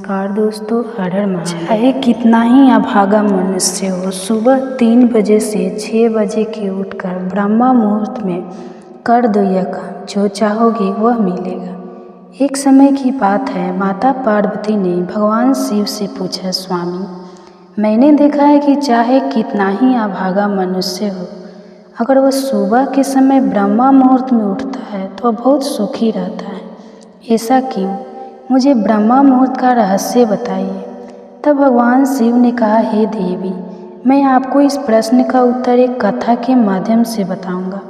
नमस्कार दोस्तों, हर हर महादेव। चाहे कितना ही अभागा मनुष्य हो, सुबह 3 बजे से 6 बजे के उठकर ब्रह्मा मुहूर्त में कर दो यह काम, जो चाहोगे वह मिलेगा। एक समय की बात है, माता पार्वती ने भगवान शिव से पूछा, स्वामी, मैंने देखा है कि चाहे कितना ही अभागा मनुष्य हो, अगर वह सुबह के समय ब्रह्मा मुहूर्त में उठता है तो वह बहुत सुखी रहता है। ऐसा क्यों? मुझे ब्रह्मा मुहूर्त का रहस्य बताइए। तब भगवान शिव ने कहा, हे देवी, मैं आपको इस प्रश्न का उत्तर एक कथा के माध्यम से बताऊंगा।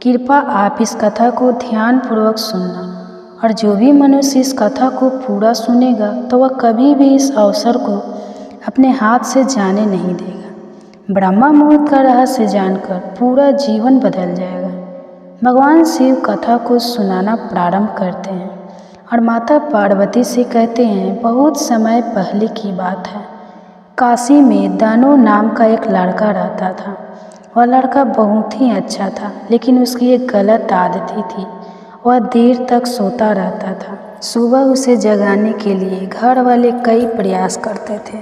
कृपया आप इस कथा को ध्यानपूर्वक सुनना, और जो भी मनुष्य इस कथा को पूरा सुनेगा तो वह कभी भी इस अवसर को अपने हाथ से जाने नहीं देगा। ब्रह्मा मुहूर्त का रहस्य जानकर पूरा जीवन बदल जाएगा। भगवान शिव कथा को सुनाना प्रारंभ करते हैं और माता पार्वती से कहते हैं, बहुत समय पहले की बात है, काशी में दानो नाम का एक लड़का रहता था। वह लड़का बहुत ही अच्छा था, लेकिन उसकी एक गलत आदत थी। वह देर तक सोता रहता था। सुबह उसे जगाने के लिए घर वाले कई प्रयास करते थे,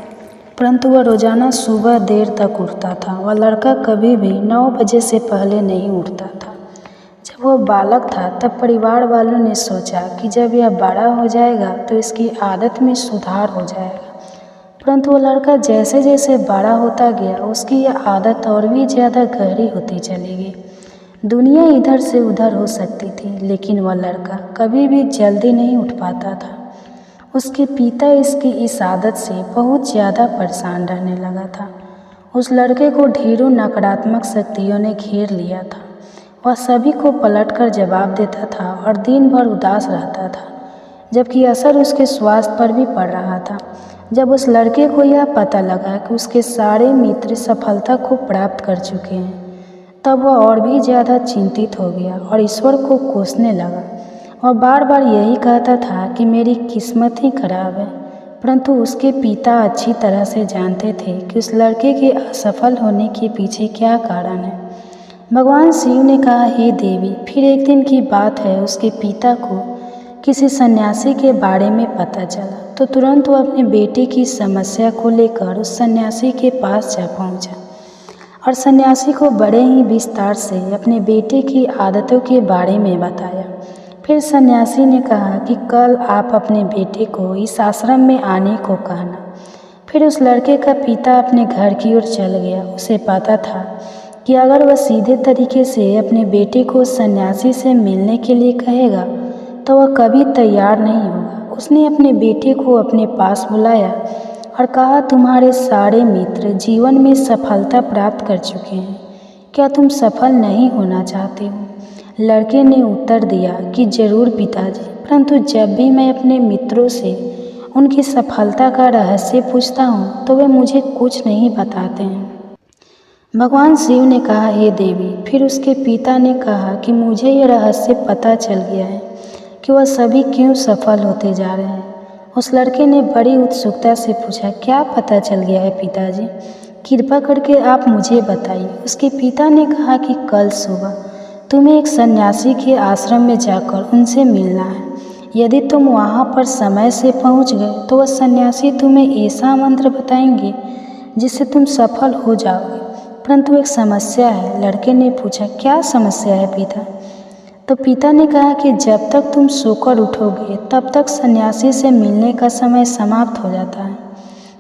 परंतु वह रोजाना सुबह देर तक उठता था। वह लड़का कभी भी 9 बजे से पहले नहीं उठता था। जब वह बालक था तब परिवार वालों ने सोचा कि जब यह बड़ा हो जाएगा तो इसकी आदत में सुधार हो जाएगा, परंतु वह लड़का जैसे जैसे बड़ा होता गया उसकी यह आदत और भी ज़्यादा गहरी होती चली गई। दुनिया इधर से उधर हो सकती थी, लेकिन वह लड़का कभी भी जल्दी नहीं उठ पाता था। उसके पिता इसकी इस आदत से बहुत ज़्यादा परेशान रहने लगा था। उस लड़के को ढेरों नकारात्मक शक्तियों ने घेर लिया था। वह सभी को पलटकर जवाब देता था और दिन भर उदास रहता था, जबकि असर उसके स्वास्थ्य पर भी पड़ रहा था। जब उस लड़के को यह पता लगा कि उसके सारे मित्र सफलता को प्राप्त कर चुके हैं, तब वह और भी ज़्यादा चिंतित हो गया और ईश्वर को कोसने लगा। वह बार बार यही कहता था कि मेरी किस्मत ही खराब है, परंतु उसके पिता अच्छी तरह से जानते थे कि उस लड़के के असफल होने के पीछे क्या कारण है। भगवान शिव ने कहा, हे देवी, फिर एक दिन की बात है, उसके पिता को किसी सन्यासी के बारे में पता चला तो तुरंत वह अपने बेटे की समस्या को लेकर उस सन्यासी के पास जा पहुंचा और सन्यासी को बड़े ही विस्तार से अपने बेटे की आदतों के बारे में बताया। फिर सन्यासी ने कहा कि कल आप अपने बेटे को इस आश्रम में आने को कहना। फिर उस लड़के का पिता अपने घर की ओर चल गया। उसे पता था कि अगर वह सीधे तरीके से अपने बेटे को सन्यासी से मिलने के लिए कहेगा तो वह कभी तैयार नहीं होगा। उसने अपने बेटे को अपने पास बुलाया और कहा, तुम्हारे सारे मित्र जीवन में सफलता प्राप्त कर चुके हैं, क्या तुम सफल नहीं होना चाहते हो? लड़के ने उत्तर दिया कि जरूर पिताजी, परंतु जब भी मैं अपने मित्रों से उनकी सफलता का रहस्य पूछता हूँ तो वे मुझे कुछ नहीं बताते हैं। भगवान शिव ने कहा, हे देवी, फिर उसके पिता ने कहा कि मुझे यह रहस्य पता चल गया है कि वह सभी क्यों सफल होते जा रहे हैं। उस लड़के ने बड़ी उत्सुकता से पूछा, क्या पता चल गया है पिताजी? कृपा करके आप मुझे बताइए। उसके पिता ने कहा कि कल सुबह तुम्हें एक सन्यासी के आश्रम में जाकर उनसे मिलना है। यदि तुम वहाँ पर समय से पहुँच गए तो वह सन्यासी तुम्हें ऐसा मंत्र बताएंगे जिससे तुम सफल हो जाओगे, परंतु एक समस्या है। लड़के ने पूछा, क्या समस्या है पिता? तो पिता ने कहा कि जब तक तुम सोकर उठोगे तब तक सन्यासी से मिलने का समय समाप्त हो जाता है।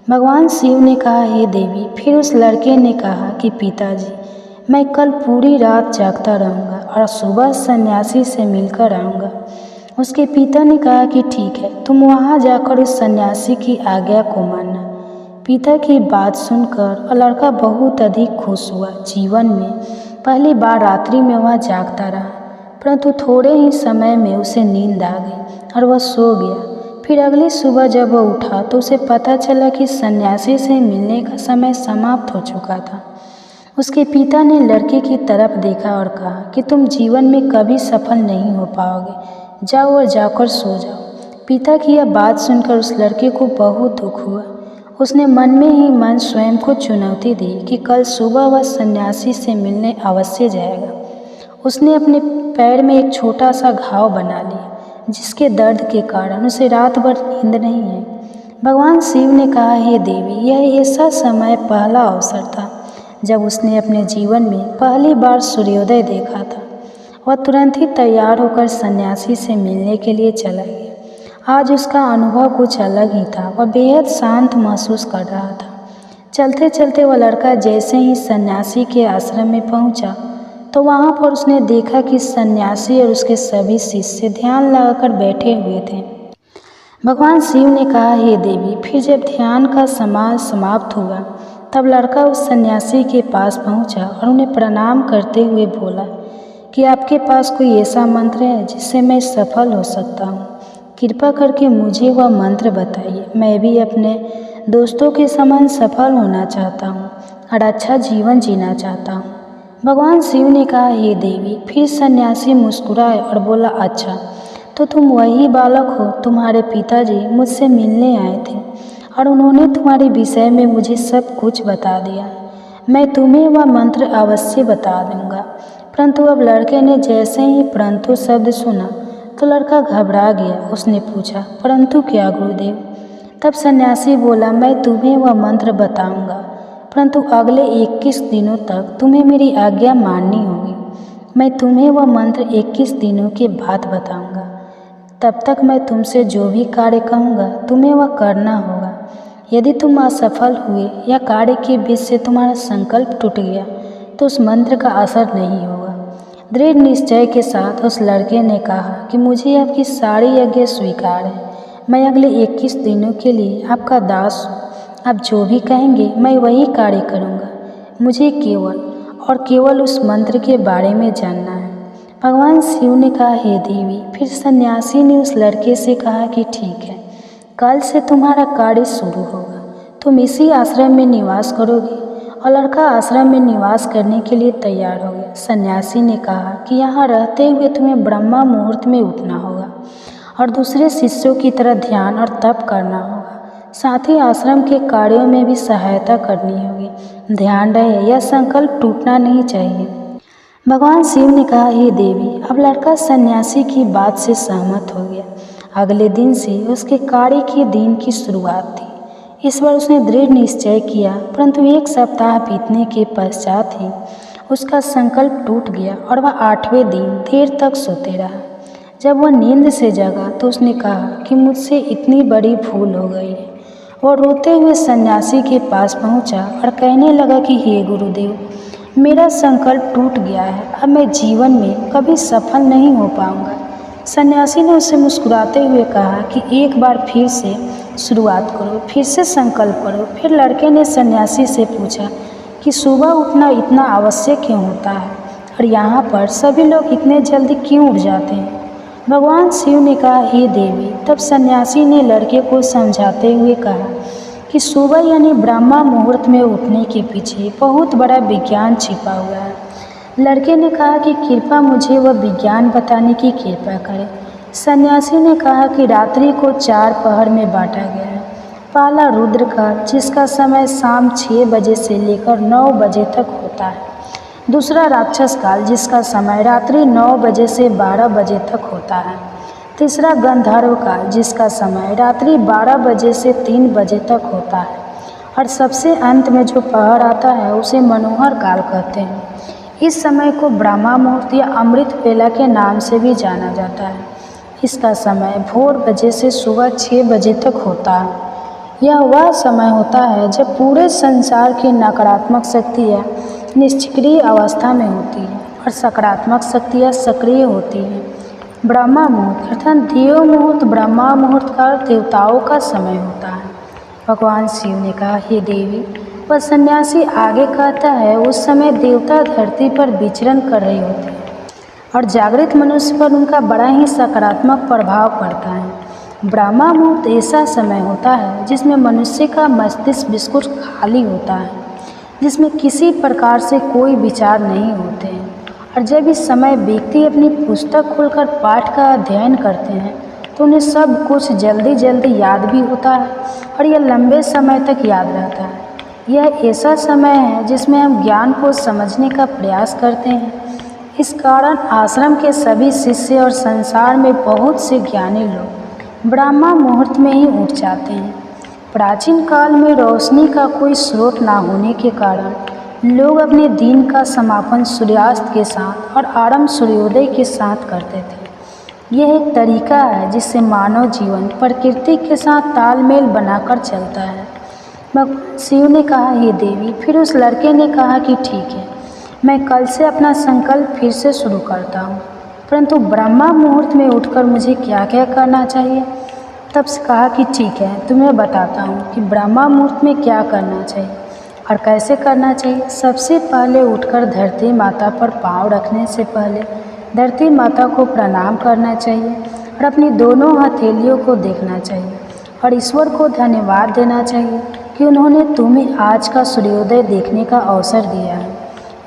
भगवान शिव ने कहा, हे देवी, फिर उस लड़के ने कहा कि पिताजी, मैं कल पूरी रात जागता रहूँगा और सुबह सन्यासी से मिलकर आऊँगा। उसके पिता ने कहा कि ठीक है, तुम वहाँ जाकर उस सन्यासी की आज्ञा को मानना। पिता की बात सुनकर वह लड़का बहुत अधिक खुश हुआ। जीवन में पहली बार रात्रि में वह जागता रहा, परंतु थोड़े ही समय में उसे नींद आ गई और वह सो गया। फिर अगली सुबह जब वह उठा तो उसे पता चला कि सन्यासी से मिलने का समय समाप्त हो चुका था। उसके पिता ने लड़के की तरफ देखा और कहा कि तुम जीवन में कभी सफल नहीं हो पाओगे, जाओ और जाकर सो जाओ। पिता की यह बात सुनकर उस लड़के को बहुत दुख हुआ। उसने मन में ही मन स्वयं को चुनौती दी कि कल सुबह वह सन्यासी से मिलने अवश्य जाएगा। उसने अपने पैर में एक छोटा सा घाव बना लिया, जिसके दर्द के कारण उसे रात भर नींद नहीं है। भगवान शिव ने कहा, हे देवी, यह ऐसा समय पहला अवसर था जब उसने अपने जीवन में पहली बार सूर्योदय देखा था। वह तुरंत ही तैयार होकर सन्यासी से मिलने के लिए चला गया। आज उसका अनुभव कुछ अलग ही था। वह बेहद शांत महसूस कर रहा था। चलते चलते वह लड़का जैसे ही सन्यासी के आश्रम में पहुंचा तो वहां पर उसने देखा कि सन्यासी और उसके सभी शिष्य ध्यान लगाकर बैठे हुए थे। भगवान शिव ने कहा, हे देवी, फिर जब ध्यान का समय समाप्त हुआ तब लड़का उस सन्यासी के पास पहुंचा और उन्हें प्रणाम करते हुए बोला कि आपके पास कोई ऐसा मंत्र है जिससे मैं सफल हो सकता हूँ? कृपा करके मुझे वह मंत्र बताइए। मैं भी अपने दोस्तों के समान सफल होना चाहता हूँ और अच्छा जीवन जीना चाहता हूँ। भगवान शिव ने कहा, हे देवी। फिर सन्यासी मुस्कुराए और बोला, अच्छा, तो तुम वही बालक हो। तुम्हारे पिताजी मुझसे मिलने आए थे और उन्होंने तुम्हारे विषय में मुझे सब कुछ बता दिया। मैं तुम्हें वह मंत्र अवश्य बता दूंगा। परंतु अब लड़के ने जैसे ही परंतु शब्द सुना तो लड़का घबरा गया। उसने पूछा, परंतु क्या गुरुदेव? तब सन्यासी बोला, मैं तुम्हें वह मंत्र बताऊंगा, परंतु अगले 21 दिनों तक तुम्हें मेरी आज्ञा माननी होगी। मैं तुम्हें वह मंत्र 21 दिनों के बाद बताऊंगा। तब तक मैं तुमसे जो भी कार्य कहूँगा तुम्हें वह करना होगा। यदि तुम असफल हुए या कार्य के बीच से तुम्हारा संकल्प टूट गया तो उस मंत्र का असर नहीं होगा। दृढ़ निश्चय के साथ उस लड़के ने कहा कि मुझे आपकी सारी आज्ञा स्वीकार है। मैं अगले 21 दिनों के लिए आपका दास हूँ। आप जो भी कहेंगे मैं वही कार्य करूँगा। मुझे केवल और केवल उस मंत्र के बारे में जानना है। भगवान शिव ने कहा, हे देवी। फिर सन्यासी ने उस लड़के से कहा कि ठीक है, कल से तुम्हारा कार्य शुरू होगा। तुम इसी आश्रम में निवास करोगे। और लड़का आश्रम में निवास करने के लिए तैयार हो गया। सन्यासी ने कहा कि यहाँ रहते हुए तुम्हें ब्रह्मा मुहूर्त में उठना होगा और दूसरे शिष्यों की तरह ध्यान और तप करना होगा। साथ ही आश्रम के कार्यों में भी सहायता करनी होगी। ध्यान रहे, यह संकल्प टूटना नहीं चाहिए। भगवान शिव ने कहा, हे देवी। अब लड़का सन्यासी की बात से सहमत हो गया। अगले दिन से उसके कार्य के दिन की शुरुआत थी। इस बार उसने दृढ़ निश्चय किया, परंतु 1 सप्ताह बीतने के पश्चात ही उसका संकल्प टूट गया और वह 8वें दिन देर तक सोते रहा। जब वह नींद से जगा तो उसने कहा कि मुझसे इतनी बड़ी भूल हो गई है। वह रोते हुए सन्यासी के पास पहुंचा और कहने लगा कि हे गुरुदेव, मेरा संकल्प टूट गया है। अब मैं जीवन में कभी सफल नहीं हो पाऊंगा। सन्यासी ने उसे मुस्कुराते हुए कहा कि एक बार फिर से शुरुआत करो, फिर से संकल्प करो। फिर लड़के ने सन्यासी से पूछा कि सुबह उठना इतना आवश्यक क्यों होता है और यहाँ पर सभी लोग इतने जल्दी क्यों उठ जाते हैं? भगवान शिव ने कहा, हे देवी। तब सन्यासी ने लड़के को समझाते हुए कहा कि सुबह यानी ब्रह्मा मुहूर्त में उठने के पीछे बहुत बड़ा विज्ञान छिपा हुआ है। लड़के ने कहा कि कृपया मुझे वह विज्ञान बताने की कृपा करें। सन्यासी ने कहा कि रात्रि को 4 पहर में बांटा गया है। पहला रुद्रकाल, जिसका समय शाम 6 बजे से लेकर 9 बजे तक होता है। दूसरा राक्षस काल, जिसका समय रात्रि 9 बजे से 12 बजे तक होता है। तीसरा गंधर्व काल, जिसका समय रात्रि 12 बजे से 3 बजे तक होता है। और सबसे अंत में जो पहर आता है उसे मनोहर काल कहते हैं। इस समय को ब्रह्मा मुहूर्त या अमृत वेला के नाम से भी जाना जाता है। इसका समय भोर बजे से सुबह 6 बजे तक होता है। यह वह समय होता है जब पूरे संसार की नकारात्मक शक्तियाँ निष्क्रिय अवस्था में होती है और सकारात्मक शक्तियाँ सक्रिय होती हैं। ब्रह्मा मुहूर्त अर्थात देव मुहूर्त, ब्रह्मा मुहूर्त का देवताओं का समय होता है। भगवान शिव ने कहा, हे देवी। वह सन्यासी आगे कहता है, उस समय देवता धरती पर विचरण कर रहे होते हैं और जागृत मनुष्य पर उनका बड़ा ही सकारात्मक प्रभाव पड़ता है। ब्रह्मा मुहूर्त ऐसा समय होता है जिसमें मनुष्य का मस्तिष्क बिल्कुल खाली होता है, जिसमें किसी प्रकार से कोई विचार नहीं होते हैं। और जब इस समय व्यक्ति अपनी पुस्तक खोलकर पाठ का अध्ययन करते हैं तो उन्हें सब कुछ जल्दी जल्दी याद भी होता है और यह लंबे समय तक याद रहता है। यह ऐसा समय है जिसमें हम ज्ञान को समझने का प्रयास करते हैं। इस कारण आश्रम के सभी शिष्य और संसार में बहुत से ज्ञानी लोग ब्रह्मा मुहूर्त में ही उठ जाते हैं। प्राचीन काल में रोशनी का कोई स्रोत ना होने के कारण लोग अपने दिन का समापन सूर्यास्त के साथ और आरंभ सूर्योदय के साथ करते थे। यह एक तरीका है जिससे मानव जीवन प्रकृति के साथ तालमेल बनाकर चलता है। भगवान शिव ने कहा, हे देवी। फिर उस लड़के ने कहा कि ठीक है, मैं कल से अपना संकल्प फिर से शुरू करता हूँ, परंतु ब्रह्मा मुहूर्त में उठकर मुझे क्या क्या करना चाहिए। तब से कहा कि ठीक है, तुम्हें बताता हूँ कि ब्रह्मा मुहूर्त में क्या करना चाहिए और कैसे करना चाहिए। सबसे पहले उठकर धरती माता पर पाँव रखने से पहले धरती माता को प्रणाम करना चाहिए और अपनी दोनों हथेलियों को देखना चाहिए और ईश्वर को धन्यवाद देना चाहिए कि उन्होंने तुम्हें आज का सूर्योदय देखने का अवसर दिया है।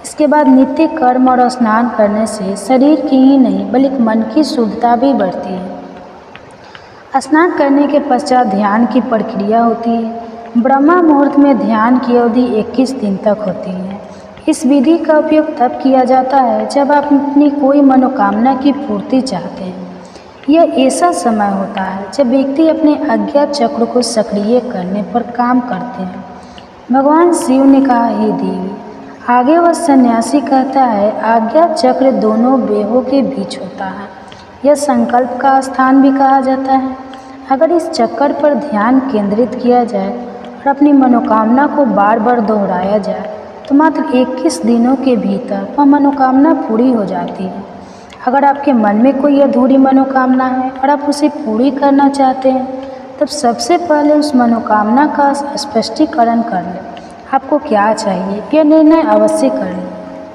इसके बाद नित्य कर्म और स्नान करने से शरीर की ही नहीं बल्कि मन की शुद्धता भी बढ़ती है। स्नान करने के पश्चात ध्यान की प्रक्रिया होती है। ब्रह्मा मुहूर्त में ध्यान की अवधि 21 दिन तक होती है। इस विधि का उपयोग तब किया जाता है जब आप अपनी कोई मनोकामना की पूर्ति चाहते हैं। यह ऐसा समय होता है जब व्यक्ति अपने अज्ञात चक्र को सक्रिय करने पर काम करते हैं। भगवान शिव ने कहा, हे देवी। आगे वह सन्यासी कहता है, अज्ञात चक्र दोनों बेहों के बीच होता है। यह संकल्प का स्थान भी कहा जाता है। अगर इस चक्कर पर ध्यान केंद्रित किया जाए और अपनी मनोकामना को बार बार दोहराया जाए तो मात्र 21 दिनों के भीतर वह मनोकामना पूरी हो जाती है। अगर आपके मन में कोई अधूरी मनोकामना है और आप उसे पूरी करना चाहते हैं, तब सबसे पहले उस मनोकामना का स्पष्टीकरण कर लें। आपको क्या चाहिए यह निर्णय अवश्य कर लें।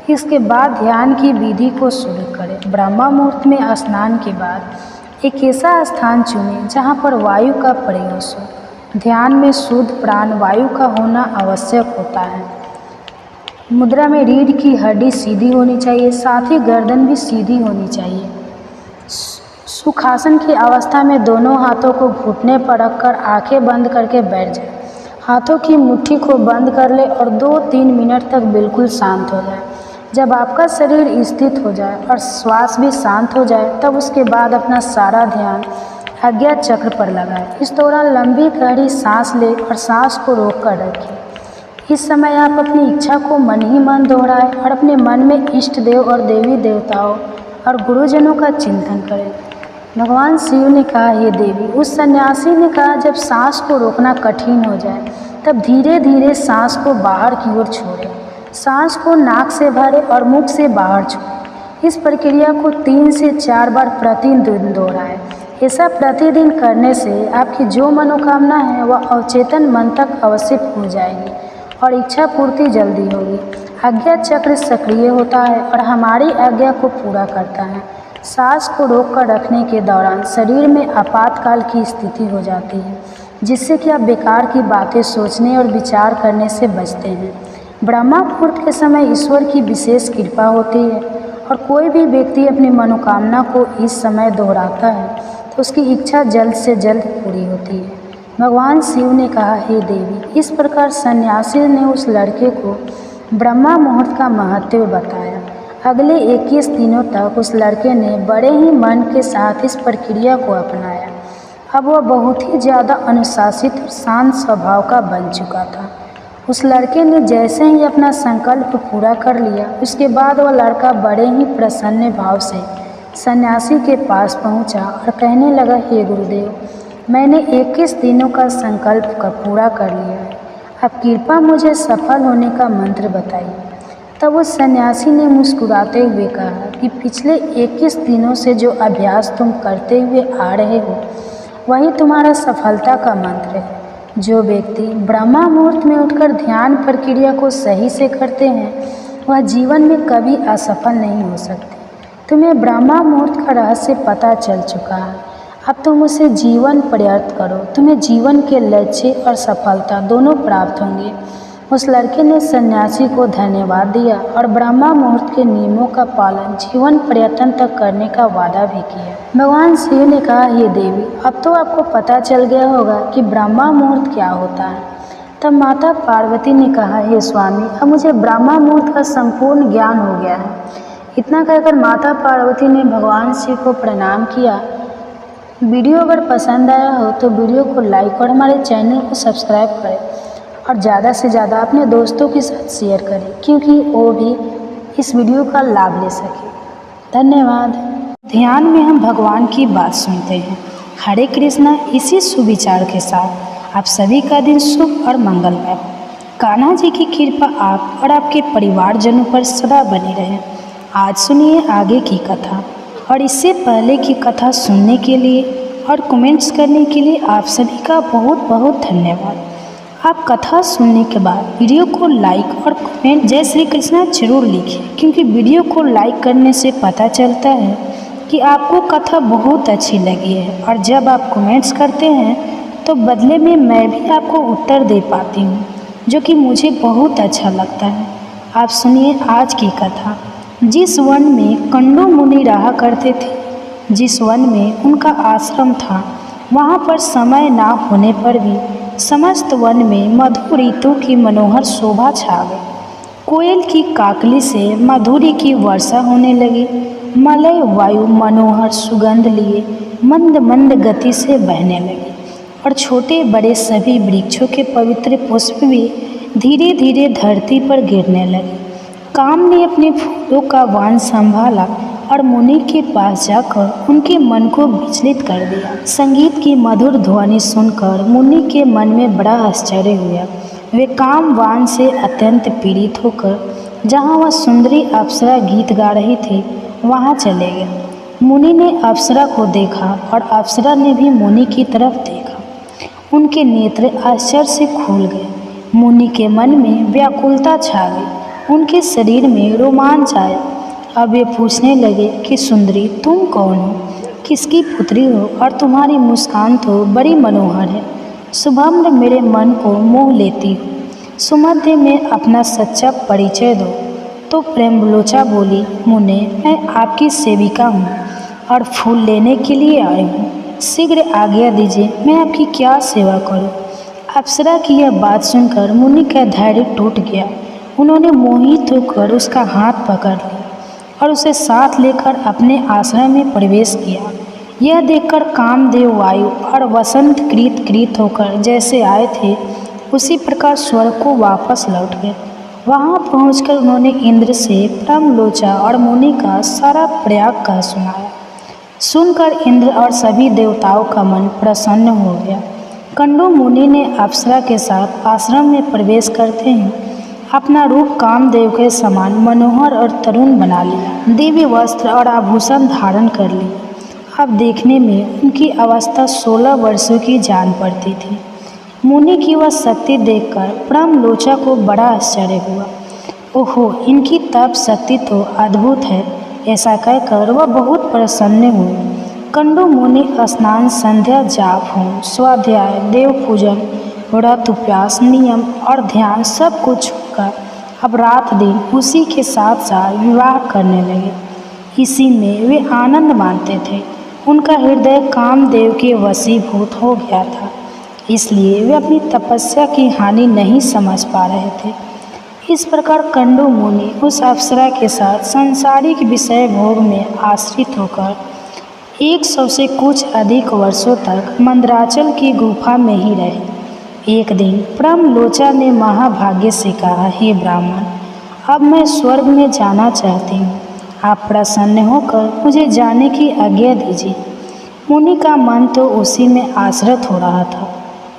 इसके बाद ध्यान की विधि को शुरू करें। ब्रह्मा मुहूर्त में स्नान के बाद एक ऐसा स्थान चुनें जहाँ पर वायु का प्रवेश हो। ध्यान में शुद्ध प्राण वायु का होना आवश्यक होता है। मुद्रा में रीढ़ की हड्डी सीधी होनी चाहिए, साथ ही गर्दन भी सीधी होनी चाहिए। सुखासन की अवस्था में दोनों हाथों को घुटने पर रखकर आंखें बंद करके बैठ जाए। हाथों की मुट्ठी को बंद कर ले और 2-3 मिनट तक बिल्कुल शांत हो जाए। जब आपका शरीर स्थित हो जाए और श्वास भी शांत हो जाए, तब उसके बाद अपना सारा ध्यान अज्ञात चक्र पर लगाएं। इस दौरान लंबी गहरी सांस लें और सांस को रोक कर रखें। इस समय आप अपनी इच्छा को मन ही मन दोहराएं और अपने मन में इष्ट देव और देवी देवताओं और गुरुजनों का चिंतन करें। भगवान शिव ने कहा, हे देवी। उस सन्यासी ने कहा, जब सांस को रोकना कठिन हो जाए तब धीरे धीरे सांस को बाहर की ओर छोड़ें। सांस को नाक से भरें और मुख से बाहर छोड़ें। इस प्रक्रिया को 3 से 4 बार प्रतिदिन दोहराएं। ऐसा प्रतिदिन करने से आपकी जो मनोकामना है वह अवचेतन मन तक अवश्य पहुँच जाएगी और इच्छा पूर्ति जल्दी होगी। अज्ञात चक्र सक्रिय होता है और हमारी आज्ञा को पूरा करता है। सांस को रोक कर रखने के दौरान शरीर में आपातकाल की स्थिति हो जाती है, जिससे कि आप बेकार की बातें सोचने और विचार करने से बचते हैं। ब्रह्मा मुहूर्त के समय ईश्वर की विशेष कृपा होती है और कोई भी व्यक्ति अपनी मनोकामना को इस समय दोहराता है तो उसकी इच्छा जल्द से जल्द पूरी होती है। भगवान शिव ने कहा, हे देवी। इस प्रकार सन्यासी ने उस लड़के को ब्रह्मा मुहूर्त का महत्व बताया। अगले 21 दिनों तक उस लड़के ने बड़े ही मन के साथ इस प्रक्रिया को अपनाया। अब वह बहुत ही ज़्यादा अनुशासित और शांत स्वभाव का बन चुका था। उस लड़के ने जैसे ही अपना संकल्प पूरा कर लिया, उसके बाद वह लड़का बड़े ही प्रसन्न भाव से सन्यासी के पास पहुंचा और कहने लगा, हे गुरुदेव, मैंने 21 दिनों का संकल्प का पूरा कर लिया है। अब कृपा मुझे सफल होने का मंत्र बताइए। तब उस सन्यासी ने मुस्कुराते हुए कहा कि पिछले 21 दिनों से जो अभ्यास तुम करते हुए आ रहे हो वही तुम्हारा सफलता का मंत्र है। जो व्यक्ति ब्रह्मा मुहूर्त में उठकर ध्यान प्रक्रिया को सही से करते हैं वह जीवन में कभी असफल नहीं हो सकते। तुम्हें ब्रह्मा मुहूर्त का रहस्य पता चल चुका है। अब तुम उसे जीवन प्रयत्न करो, तुम्हें जीवन के लक्ष्य और सफलता दोनों प्राप्त होंगे। उस लड़के ने सन्यासी को धन्यवाद दिया और ब्रह्मा मुहूर्त के नियमों का पालन जीवन पर्यटन तक करने का वादा भी किया। भगवान शिव ने कहा, हे देवी, अब तो आपको पता चल गया होगा कि ब्रह्मा मुहूर्त क्या होता है। तब माता पार्वती ने कहा, हे स्वामी, अब मुझे ब्रह्मा मुहूर्त का संपूर्ण ज्ञान हो गया है। इतना कहकर माता पार्वती ने भगवान शिव को प्रणाम किया वीडियो अगर पसंद आया हो तो वीडियो को लाइक और हमारे चैनल को सब्सक्राइब करें और ज़्यादा से ज़्यादा अपने दोस्तों के साथ शेयर करें क्योंकि वो भी इस वीडियो का लाभ ले सके। धन्यवाद। ध्यान में हम भगवान की बात सुनते हैं। हरे कृष्णा। इसी सुविचार के साथ आप सभी का दिन शुभ और मंगलमय हो। कान्हा जी की कृपा आप और आपके परिवारजनों पर सदा बनी रहे। आज सुनिए आगे की कथा। और इससे पहले की कथा सुनने के लिए और कमेंट्स करने के लिए आप सभी का बहुत बहुत धन्यवाद। आप कथा सुनने के बाद वीडियो को लाइक और कमेंट जय श्री कृष्णा जरूर लिखें क्योंकि वीडियो को लाइक करने से पता चलता है कि आपको कथा बहुत अच्छी लगी है और जब आप कमेंट्स करते हैं तो बदले में मैं भी आपको उत्तर दे पाती हूँ जो कि मुझे बहुत अच्छा लगता है। आप सुनिए आज की कथा। जिस वन में कंडू मुनि रहा करते थे, जिस वन में उनका आश्रम था, वहाँ पर समय ना होने पर भी समस्त वन में मधुर ऋतु की मनोहर शोभा छा गई। कोयल की काकली से माधुरी की वर्षा होने लगी। मलय वायु मनोहर सुगंध लिए मंद मंद गति से बहने लगी और छोटे बड़े सभी वृक्षों के पवित्र पुष्प भी धीरे धीरे धरती पर गिरने लगे। काम ने अपने फूलों का वान संभाला और मुनि के पास जाकर उनके मन को विचलित कर दिया। संगीत की मधुर ध्वनि सुनकर मुनि के मन में बड़ा आश्चर्य हुआ। वे काम वान से अत्यंत पीड़ित होकर जहाँ वह सुंदरी अप्सरा गीत गा रही थी वहाँ चले गए। मुनि ने अप्सरा को देखा और अप्सरा ने भी मुनि की तरफ देखा। उनके नेत्र आश्चर्य से खुल गए। मुनि के मन में व्याकुलता छा गई। उनके शरीर में रोमांच आया। अब वे पूछने लगे कि सुंदरी तुम कौन हो, किसकी पुत्री हो और तुम्हारी मुस्कान तो बड़ी मनोहर है। शुभम्र मेरे मन को मोह लेती हो। सुमध्य में अपना सच्चा परिचय दो। तो प्रेमलोचा बोली, मुने मैं आपकी सेविका हूँ और फूल लेने के लिए आई हूँ। शीघ्र आज्ञा दीजिए, मैं आपकी क्या सेवा करूँ। अप्सरा की यह बात सुनकर मुनि का धैर्य टूट गया। उन्होंने मोहित होकर उसका हाथ पकड़ लिया और उसे साथ लेकर अपने आश्रम में प्रवेश किया। यह देखकर कामदेव वायु और वसंत कृत होकर जैसे आए थे उसी प्रकार स्वर्ग को वापस लौट गए। वहाँ पहुंचकर उन्होंने इंद्र से प्रेमलोचा और मुनि का सारा प्रयाग का सुनाया। सुनकर इंद्र और सभी देवताओं का मन प्रसन्न हो गया। कंडू मुनि ने अप्सरा के साथ आश्रम में प्रवेश करते ही अपना रूप कामदेव के समान मनोहर और तरुण बना लिया। दिव्य वस्त्र और आभूषण धारण कर ली। अब देखने में उनकी अवस्था 16 वर्षों की जान पड़ती थी। मुनि की वह शक्ति देखकर प्रेमलोचा को बड़ा आश्चर्य हुआ। ओहो, इनकी तप शक्ति तो अद्भुत है। ऐसा कहकर वह बहुत प्रसन्न हुए। कंडू मुनि स्नान, संध्या, जाप, होम, स्वाध्याय, देव पूजन, व्रत, उपवास, नियम और ध्यान सब कुछ छोड़कर अब रात दिन उसी के साथ साथ विवाह करने लगे। इसी में वे आनंद मानते थे। उनका हृदय कामदेव के वशीभूत हो गया था, इसलिए वे अपनी तपस्या की हानि नहीं समझ पा रहे थे। इस प्रकार कंडू मुनि उस अप्सरा के साथ सांसारिक विषय भोग में आश्रित होकर 100 से कुछ अधिक वर्षों तक मंदराचल की गुफा में ही रहे। एक दिन प्रेमलोचा ने महाभाग्य से कहा, हे ब्राह्मण, अब मैं स्वर्ग में जाना चाहती हूँ। आप प्रसन्न होकर मुझे जाने की आज्ञा दीजिए। मुनि का मन तो उसी में आश्रित हो रहा था।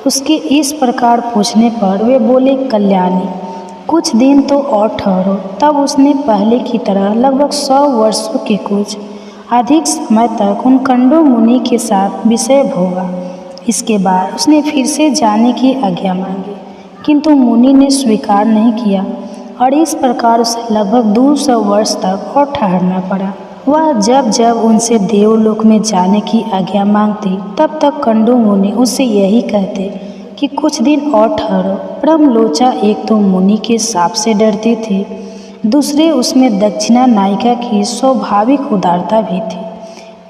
उसके इस प्रकार पूछने पर वे बोले, कल्याणी, कुछ दिन तो और ठहरो। तब उसने पहले की तरह लगभग 100 वर्षों के कुछ अधिक समय तक उन कंडू मुनि के साथ विषय भोगा। इसके बाद उसने फिर से जाने की आज्ञा मांगी, किंतु मुनि ने स्वीकार नहीं किया और इस प्रकार उसे लगभग 200 वर्ष तक और ठहरना पड़ा। वह जब जब उनसे देवलोक में जाने की आज्ञा मांगती तब तक कंडू मुनि उससे यही कहते कि कुछ दिन और ठहरो। प्रेमलोचा एक तो मुनि के शाप से डरती थी, दूसरे उसमें दक्षिणा नायिका की स्वाभाविक उदारता भी थी,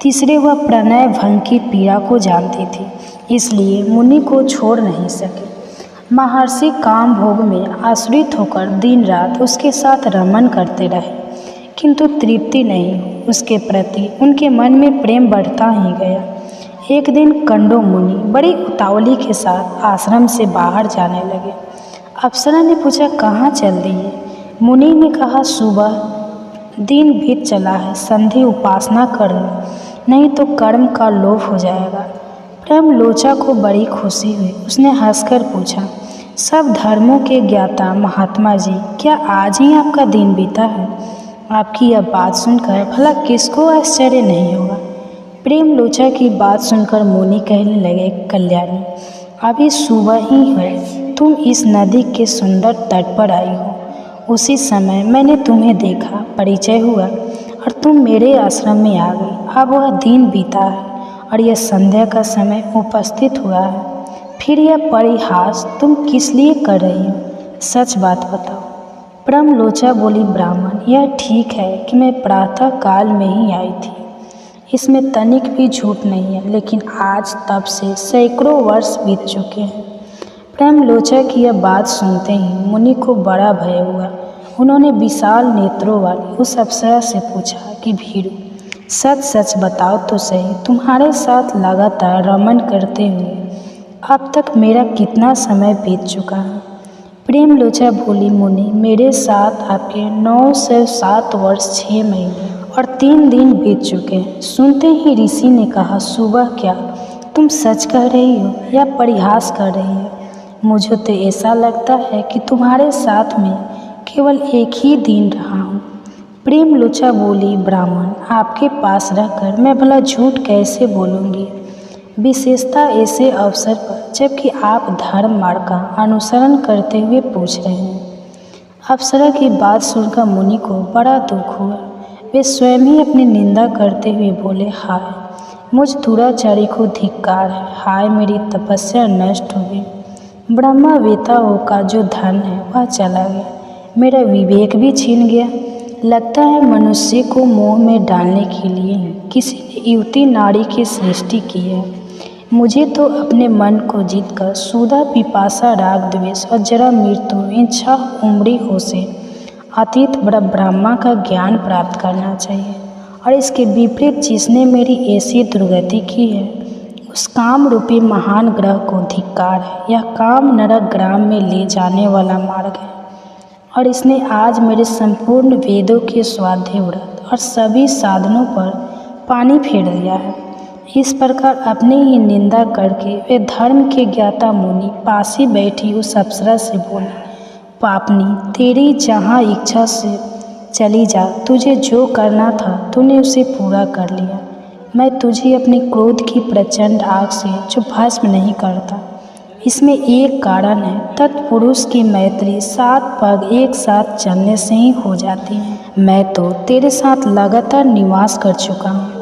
तीसरे वह प्रणय भंग की पीड़ा को जानती थी, इसलिए मुनि को छोड़ नहीं सके। महर्षि काम भोग में आश्रित होकर दिन रात उसके साथ रमन करते रहे, किंतु तृप्ति नहीं। उसके प्रति उनके मन में प्रेम बढ़ता ही गया। एक दिन कंडो मुनि बड़ी उतावली के साथ आश्रम से बाहर जाने लगे। अप्सरा ने पूछा, कहाँ चल रही है? मुनि ने कहा, सुबह दिन बीत चला है, संधि उपासना कर लो, नहीं तो कर्म का लोभ हो जाएगा। प्रेमलोचा को बड़ी खुशी हुई। उसने हंसकर पूछा, सब धर्मों के ज्ञाता महात्मा जी, क्या आज ही आपका दिन बीता है? आपकी यह बात सुनकर भला किसको आश्चर्य नहीं होगा। प्रेमलोचा की बात सुनकर मुनि कहने लगे, कल्याणी, अभी सुबह ही है, तुम इस नदी के सुंदर तट पर आई हो। उसी समय मैंने तुम्हें देखा, परिचय हुआ और तुम मेरे आश्रम में आ गई। अब वह दिन बीता है और यह संध्या का समय उपस्थित हुआ है, फिर यह परिहास तुम किस लिए कर रही हो? सच बात बताओ। प्रेमलोचा बोली, ब्राह्मण, यह ठीक है कि मैं प्रातः काल में ही आई थी, इसमें तनिक भी झूठ नहीं है, लेकिन आज तब से सैकड़ों वर्ष बीत चुके हैं। प्रेमलोचा की यह बात सुनते ही मुनि को बड़ा भय हुआ। उन्होंने विशाल नेत्रों वाली उस अप्सरा से पूछा कि भीरू, सच सच बताओ तो सही, तुम्हारे साथ लगातार रमन करते हुए अब तक मेरा कितना समय बीत चुका है? प्रेमलोचा बोली, मुनि, मेरे साथ आपके 907 वर्ष 6 महीने और 3 दिन बीत चुके हैं। सुनते ही ऋषि ने कहा, सुबह क्या तुम सच कह रही हो या परिहास कर रही हो? मुझे तो ऐसा लगता है कि तुम्हारे साथ में केवल एक ही दिन रहा हूँ। प्रेमलोचा बोली, ब्राह्मण, आपके पास रहकर मैं भला झूठ कैसे बोलूँगी, विशेषता ऐसे अवसर पर जबकि आप धर्म मार्ग का अनुसरण करते हुए पूछ रहे हैं। अप्सरा की बात सुनकर मुनि को बड़ा दुख हुआ। वे स्वयं ही अपनी निंदा करते हुए बोले, हाय मुझ दुराचारी को धिक्कार है, हाय मेरी तपस्या नष्ट हो गई। ब्रह्मवेताओं का जो धन है वह चला गया, मेरा विवेक भी छीन गया। लगता है मनुष्य को मोह में डालने के लिए किसी ने युवती नारी की सृष्टि की है। मुझे तो अपने मन को जीतकर सुधा, पिपासा, राग, द्वेष और जरा मृत्यु, इन 6 उम्री हो से अतीत ब्रह्मा का ज्ञान प्राप्त करना चाहिए, और इसके विपरीत जिसने मेरी ऐसी दुर्गति की है उस काम रूपी महान ग्रह को धिक्कार है। यह काम नरक ग्राम में ले जाने वाला मार्ग है, और इसने आज मेरे संपूर्ण वेदों के स्वाध्याय व्रत और सभी साधनों पर पानी फेर दिया है। इस प्रकार अपनी ही निंदा करके वे धर्म के ज्ञाता मुनि पास ही बैठी उस अप्सरा से बोले, पापनी, तेरी जहाँ इच्छा से चली जा, तुझे जो करना था तूने उसे पूरा कर लिया। मैं तुझे अपने क्रोध की प्रचंड आग से जो भस्म नहीं करता। इसमें एक कारण है, तत्पुरुष की मैत्री 7 पग एक साथ चलने से ही हो जाती है। मैं तो तेरे साथ लगातार निवास कर चुका हूँ,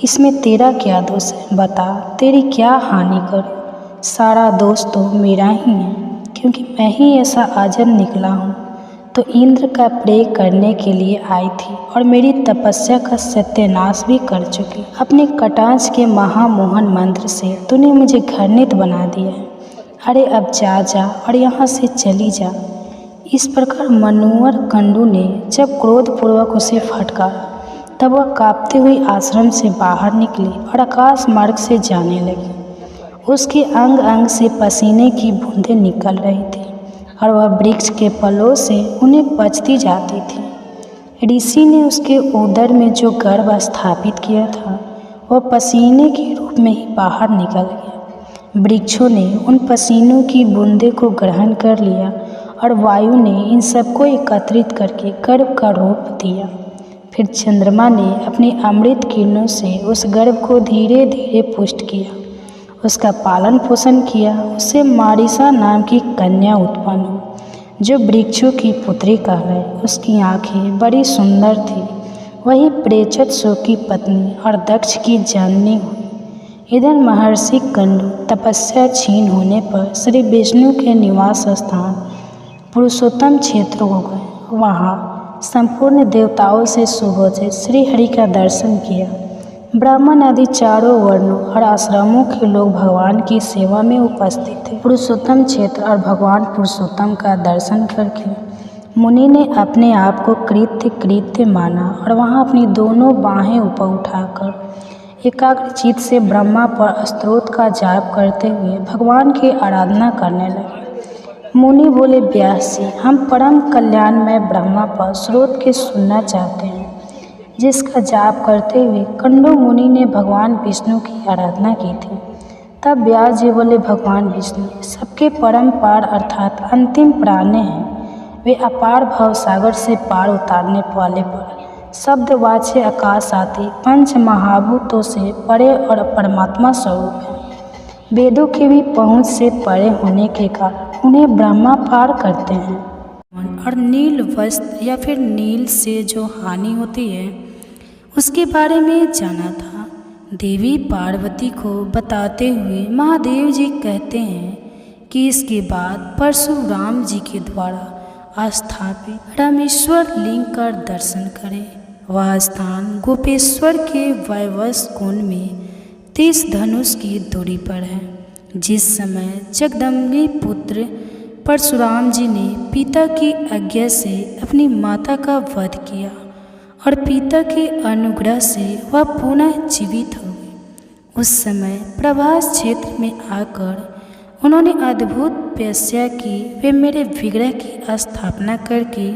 इसमें तेरा क्या दोष है? बता, तेरी क्या हानि करूँ? सारा दोष तो मेरा ही है, क्योंकि मैं ही ऐसा अजब निकला हूँ। तो इंद्र का प्रेय करने के लिए आई थी और मेरी तपस्या का सत्यानाश भी कर चुकी। अपने कटाक्ष के महामोहन मंत्र से तूने मुझे घृणित बना दिया है। अरे अब जा जा और यहाँ से चली जा। इस प्रकार मनोहर कंडू ने जब क्रोधपूर्वक उसे फटकारा, तब वह कांपते हुए आश्रम से बाहर निकली और आकाश मार्ग से जाने लगी। उसके अंग अंग से पसीने की बूंदें निकल रही थी और वह वृक्ष के फलों से उन्हें पचती जाती थी। ऋषि ने उसके उदर में जो गर्भ स्थापित किया था वह पसीने के रूप में ही बाहर निकल गया। वृक्षों ने उन पसीनों की बूंदे को ग्रहण कर लिया और वायु ने इन सबको एकत्रित करके गर्भ का रूप दिया। फिर चंद्रमा ने अपनी अमृत किरणों से उस गर्भ को धीरे धीरे पुष्ट किया, उसका पालन पोषण किया। उससे मारिसा नाम की कन्या उत्पन्न हुई, जो वृक्षों की पुत्री कहलाई। उसकी आंखें बड़ी सुंदर थी। वही प्रेचत सो की पत्नी और दक्ष की जननी हुई। इधर महर्षि कंडू तपस्या क्षीण होने पर श्री विष्णु के निवास स्थान पुरुषोत्तम क्षेत्र हो गए। वहाँ संपूर्ण देवताओं से सुबोधित श्री हरि का दर्शन किया। ब्राह्मण आदि चारों वर्णों और आश्रमों के लोग भगवान की सेवा में उपस्थित थे। पुरुषोत्तम क्षेत्र और भगवान पुरुषोत्तम का दर्शन करके मुनि ने अपने आप को कृत्य माना और वहाँ अपनी दोनों बाहें ऊपर उठाकर एकाग्रचित से ब्रह्मा पर स्तोत्र का जाप करते हुए भगवान की आराधना करने लगे। मुनि बोले, व्यास जी, हम परम कल्याणमय ब्रह्मा पर स्रोत के सुनना चाहते हैं, जिसका जाप करते हुए कंडू मुनि ने भगवान विष्णु की आराधना की थी। तब व्यास जी बोले, भगवान विष्णु सबके परम पार अर्थात अंतिम प्राण हैं। वे अपार भव सागर से पार उतारने वाले पर शब्दवाच्य आकाश आदि पंच महाभूतों से परे और परमात्मा स्वरूप है। वेदों की भी पहुँच से परे होने के कारण उन्हें ब्रह्मा पार करते हैं। और नील वस्त्र या फिर नील से जो हानि होती है उसके बारे में जाना था। देवी पार्वती को बताते हुए महादेव जी कहते हैं कि इसके बाद परशुराम जी के द्वारा स्थापित रामेश्वर लिंग का दर्शन करें। वह स्थान गोपेश्वर के वैवस्व कुंड में 30 धनुष की दूरी पर है। जिस समय जगदम्बी पुत्र परशुराम जी ने पिता की आज्ञा से अपनी माता का वध किया और पिता के अनुग्रह से वह पुनः जीवित हो गए, उस समय प्रभास क्षेत्र में आकर उन्होंने अद्भुत तपस्या की। वे मेरे विग्रह की स्थापना करके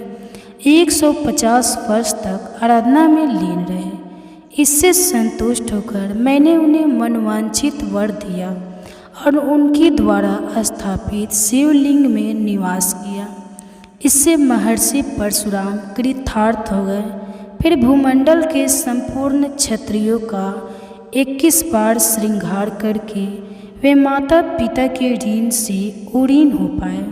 150 वर्ष तक आराधना में लीन रहे। इससे संतुष्ट होकर मैंने उन्हें मनवांछित वर दिया और उनके द्वारा स्थापित शिवलिंग में निवास किया। इससे महर्षि परशुराम कृतार्थ हो गए। फिर भूमंडल के संपूर्ण क्षत्रियों का 21 बार श्रृंगार करके वे माता पिता के ऋण से उड़ीन हो पाए।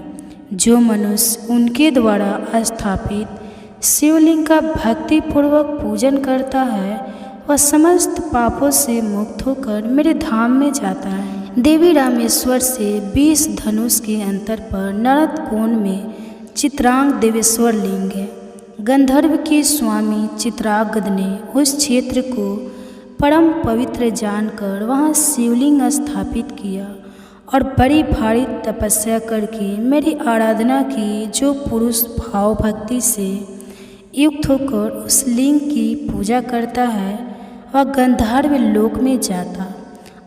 जो मनुष्य उनके द्वारा स्थापित शिवलिंग का भक्तिपूर्वक पूजन करता है वह समस्त पापों से मुक्त होकर मेरे धाम में जाता है। देवी रामेश्वर से 20 धनुष के अंतर पर नरद कोण में चित्रांग देवेश्वर लिंग है। गंधर्व के स्वामी चित्रांगद ने उस क्षेत्र को परम पवित्र जानकर वहाँ शिवलिंग स्थापित किया और बड़ी भारी तपस्या करके मेरी आराधना की। जो पुरुष भाव भक्ति से युक्त होकर उस लिंग की पूजा करता है वह गंधर्व लोक में जाता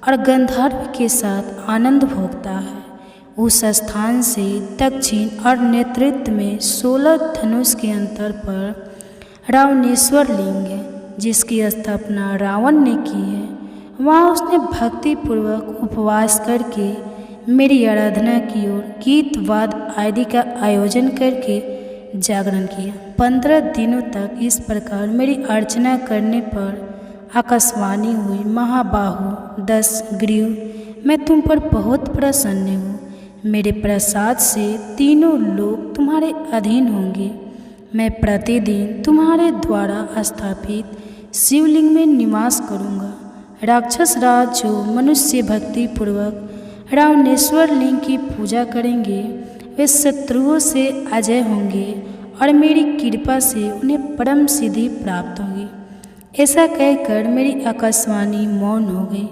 और गंधर्व के साथ आनंद भोगता है। उस स्थान से दक्षिण और नेतृत्व में 16 धनुष के अंतर पर रावणेश्वर लिंग है, जिसकी स्थापना रावण ने की है। वहाँ उसने भक्तिपूर्वक उपवास करके मेरी आराधना की और गीत वाद आदि का आयोजन करके जागरण किया। 15 दिनों तक इस प्रकार मेरी अर्चना करने पर आकाशवाणी हुई, महाबाहु 10 ग्रीव, मैं तुम पर बहुत प्रसन्न हूँ। मेरे प्रसाद से तीनों लोग तुम्हारे अधीन होंगे। मैं प्रतिदिन तुम्हारे द्वारा स्थापित शिवलिंग में निवास करूँगा। राक्षस राज जो मनुष्य भक्ति पूर्वक रावणेश्वर लिंग की पूजा करेंगे वे शत्रुओं से अजय होंगे और मेरी कृपा से उन्हें परम सिद्धि प्राप्त होगी। ऐसा कहकर मेरी आकाशवाणी मौन हो गई।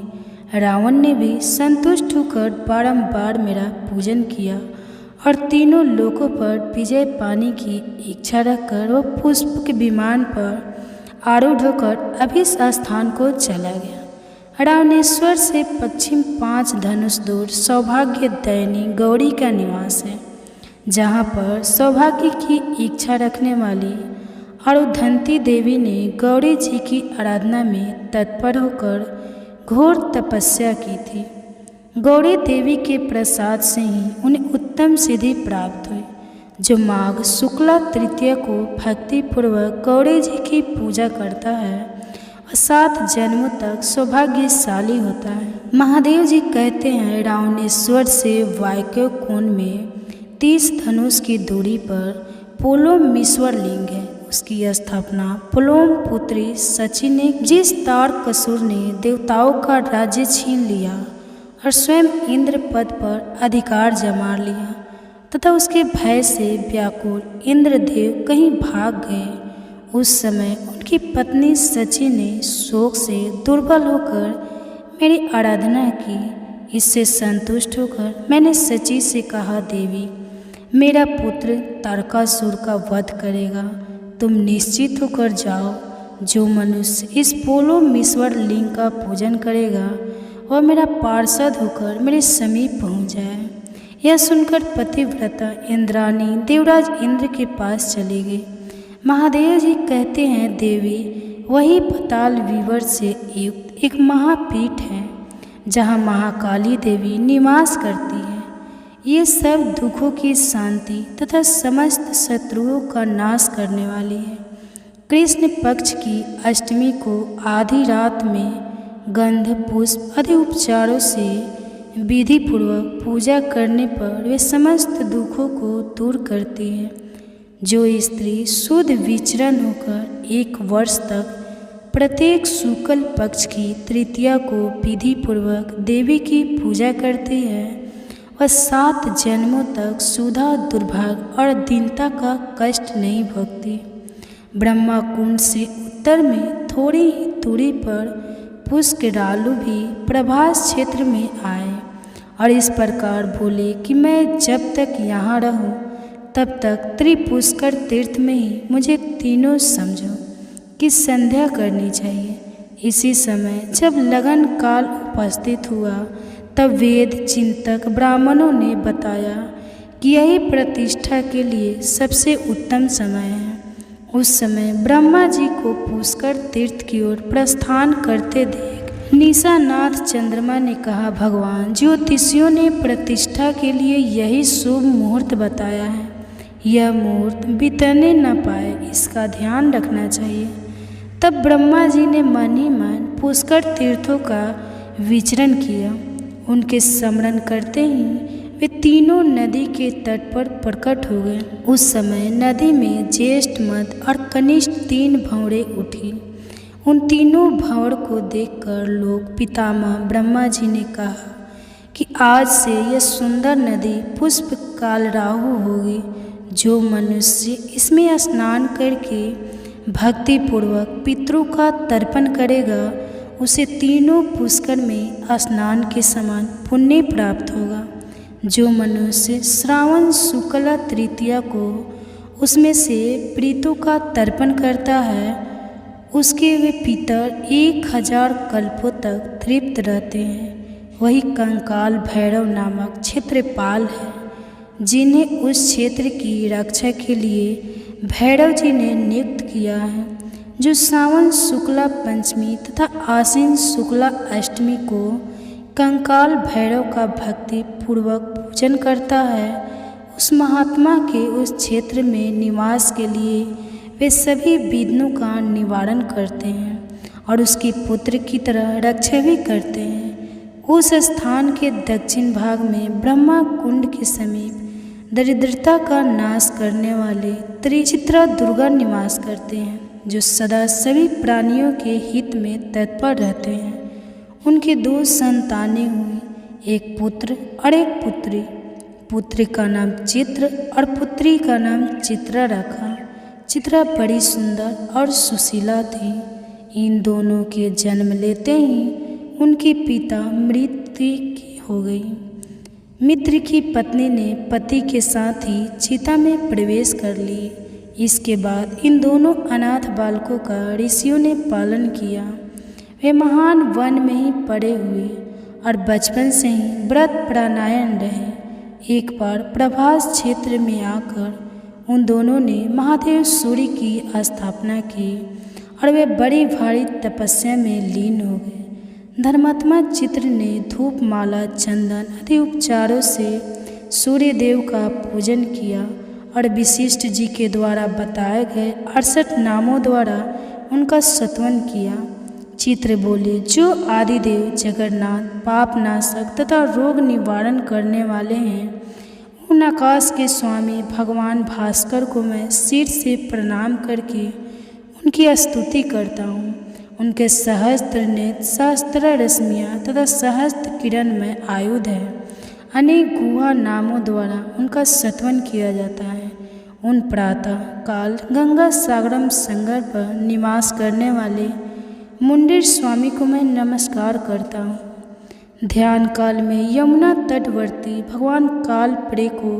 रावण ने भी संतुष्ट होकर बारंबार मेरा पूजन किया और तीनों लोकों पर विजय पाने की इच्छा रखकर वह पुष्प के विमान पर आरूढ़ होकर अभिष स्थान को चला गया। रावणेश्वर से पश्चिम 5 धनुष दूर सौभाग्य दैनी गौरी का निवास है, जहाँ पर सौभाग्य की इच्छा रखने वाली और उद्धंती देवी ने गौरी जी की आराधना में तत्पर होकर घोर तपस्या की थी। गौरी देवी के प्रसाद से ही उन्हें उत्तम सिद्धि प्राप्त हुई। जो माघ शुक्ला तृतीया को भक्तिपूर्वक गौरी जी की पूजा करता है वह 7 जन्मों तक सौभाग्यशाली होता है। महादेव जी कहते हैं, रावणेश्वर से वायव्य कोण में 30 धनुष की दूरी पर पोलोमेश्वर लिंग है। उसकी स्थापना पुलोम पुत्री सची ने, जिस तारकासुर ने देवताओं का राज्य छीन लिया और स्वयं इंद्र पद पर अधिकार जमा लिया तथा उसके भय से व्याकुल इंद्रदेव कहीं भाग गए। उस समय उनकी पत्नी सची ने शोक से दुर्बल होकर मेरी आराधना की। इससे संतुष्ट होकर मैंने सची से कहा, देवी मेरा पुत्र तारकासुर का वध करेगा, तुम निश्चित होकर जाओ। जो मनुष्य इस पोलोमीश्वर लिंग का पूजन करेगा वह मेरा पार्षद होकर मेरे समीप पहुँच जाए। यह सुनकर पतिव्रता इंद्राणी देवराज इंद्र के पास चली गई। महादेव जी कहते हैं, देवी, वही पाताल विवर से युक्त एक महापीठ है जहाँ महाकाली देवी निवास करती है। ये सब दुखों की शांति तथा समस्त शत्रुओं का नाश करने वाली है। कृष्ण पक्ष की अष्टमी को आधी रात में गंध पुष्प आदि उपचारों से विधि पूर्वक पूजा करने पर वे समस्त दुखों को दूर करती है। जो स्त्री शुद्ध विचरण होकर 1 वर्ष तक प्रत्येक शुक्ल पक्ष की तृतीया को विधि पूर्वक देवी की पूजा करती है वह 7 जन्मों तक सुधा दुर्भाग्य और दीनता का कष्ट नहीं भोगती। ब्रह्मा कुंड से उत्तर में थोड़ी ही दूरी पर पुष्करालु भी प्रभास क्षेत्र में आए और इस प्रकार बोले कि मैं जब तक यहाँ रहूँ तब तक त्रिपुष्कर तीर्थ में ही मुझे तीनों समझो कि संध्या करनी चाहिए। इसी समय जब लगन काल उपस्थित हुआ तब वेद चिंतक ब्राह्मणों ने बताया कि यही प्रतिष्ठा के लिए सबसे उत्तम समय है। उस समय ब्रह्मा जी को पुष्कर तीर्थ की ओर प्रस्थान करते देख निशानाथ चंद्रमा ने कहा, भगवान, ज्योतिषियों ने प्रतिष्ठा के लिए यही शुभ मुहूर्त बताया है। यह मुहूर्त बीतने न पाए, इसका ध्यान रखना चाहिए। तब ब्रह्मा जी ने मन ही मन पुष्कर तीर्थों का विचरण किया। उनके स्मरण करते ही वे तीनों नदी के तट पर प्रकट हो गए। उस समय नदी में ज्येष्ठ, मध्य और कनिष्ठ 3 भंवरें उठी। उन तीनों भंवर को देखकर लोग पितामह ब्रह्मा जी ने कहा कि आज से यह सुंदर नदी पुष्प काल राहु होगी। जो मनुष्य इसमें स्नान करके भक्तिपूर्वक पितरों का तर्पण करेगा उसे तीनों पुष्कर में स्नान के समान पुण्य प्राप्त होगा। जो मनुष्य श्रावण शुक्ला तृतीया को उसमें से प्रीतों का तर्पण करता है उसके वे पितर 1000 कल्पों तक तृप्त रहते हैं। वही कंकाल भैरव नामक क्षेत्रपाल है जिन्हें उस क्षेत्र की रक्षा के लिए भैरव जी ने नियुक्त किया है। जो सावन शुक्ला पंचमी तथा आश्विन शुक्ला अष्टमी को कंकाल भैरव का भक्ति पूर्वक पूजन करता है उस महात्मा के उस क्षेत्र में निवास के लिए वे सभी विघ्नों का निवारण करते हैं और उसके पुत्र की तरह रक्षा भी करते हैं। उस स्थान के दक्षिण भाग में ब्रह्मा कुंड के समीप दरिद्रता का नाश करने वाले त्रिचित्रा दुर्गा निवास करते हैं, जो सदा सभी प्राणियों के हित में तत्पर रहते हैं। उनकी 2 संतानें हुई, एक पुत्र और एक पुत्री। पुत्री का नाम चित्र और पुत्री का नाम चित्रा रखा। चित्रा बड़ी सुंदर और सुशीला थी। इन दोनों के जन्म लेते ही उनकी पिता मृत्यु की हो गई। मित्र की पत्नी ने पति के साथ ही चिता में प्रवेश कर ली। इसके बाद इन दोनों अनाथ बालकों का ऋषियों ने पालन किया। वे महान वन में ही पड़े हुए और बचपन से ही व्रत प्राणायाम रहे। एक बार प्रभास क्षेत्र में आकर उन दोनों ने महादेव सूर्य की स्थापना की और वे बड़ी भारी तपस्या में लीन हो गए। धर्मात्मा चित्र ने धूप, माला, चंदन आदि उपचारों से सूर्य देव का पूजन किया और विशिष्ट जी के द्वारा बताए गए 68 नामों द्वारा उनका स्तवन किया। चित्र बोले, जो आदिदेव जगन्नाथ, पाप नाशक तथा रोग निवारण करने वाले हैं, उन आकाश के स्वामी भगवान भास्कर को मैं सिर से प्रणाम करके उनकी स्तुति करता हूँ। उनके सहस्त्र नेत्र, सहस्त्र रश्मियाँ तथा सहस्त्र किरण में आयुध है। अनेक गुहा नामों द्वारा उनका स्तवन किया जाता है। उन प्रातः काल गंगा सागरम संगर पर निवास करने वाले मुंडेर स्वामी को मैं नमस्कार करता हूँ। ध्यान काल में यमुना तटवर्ती भगवान काल प्रे को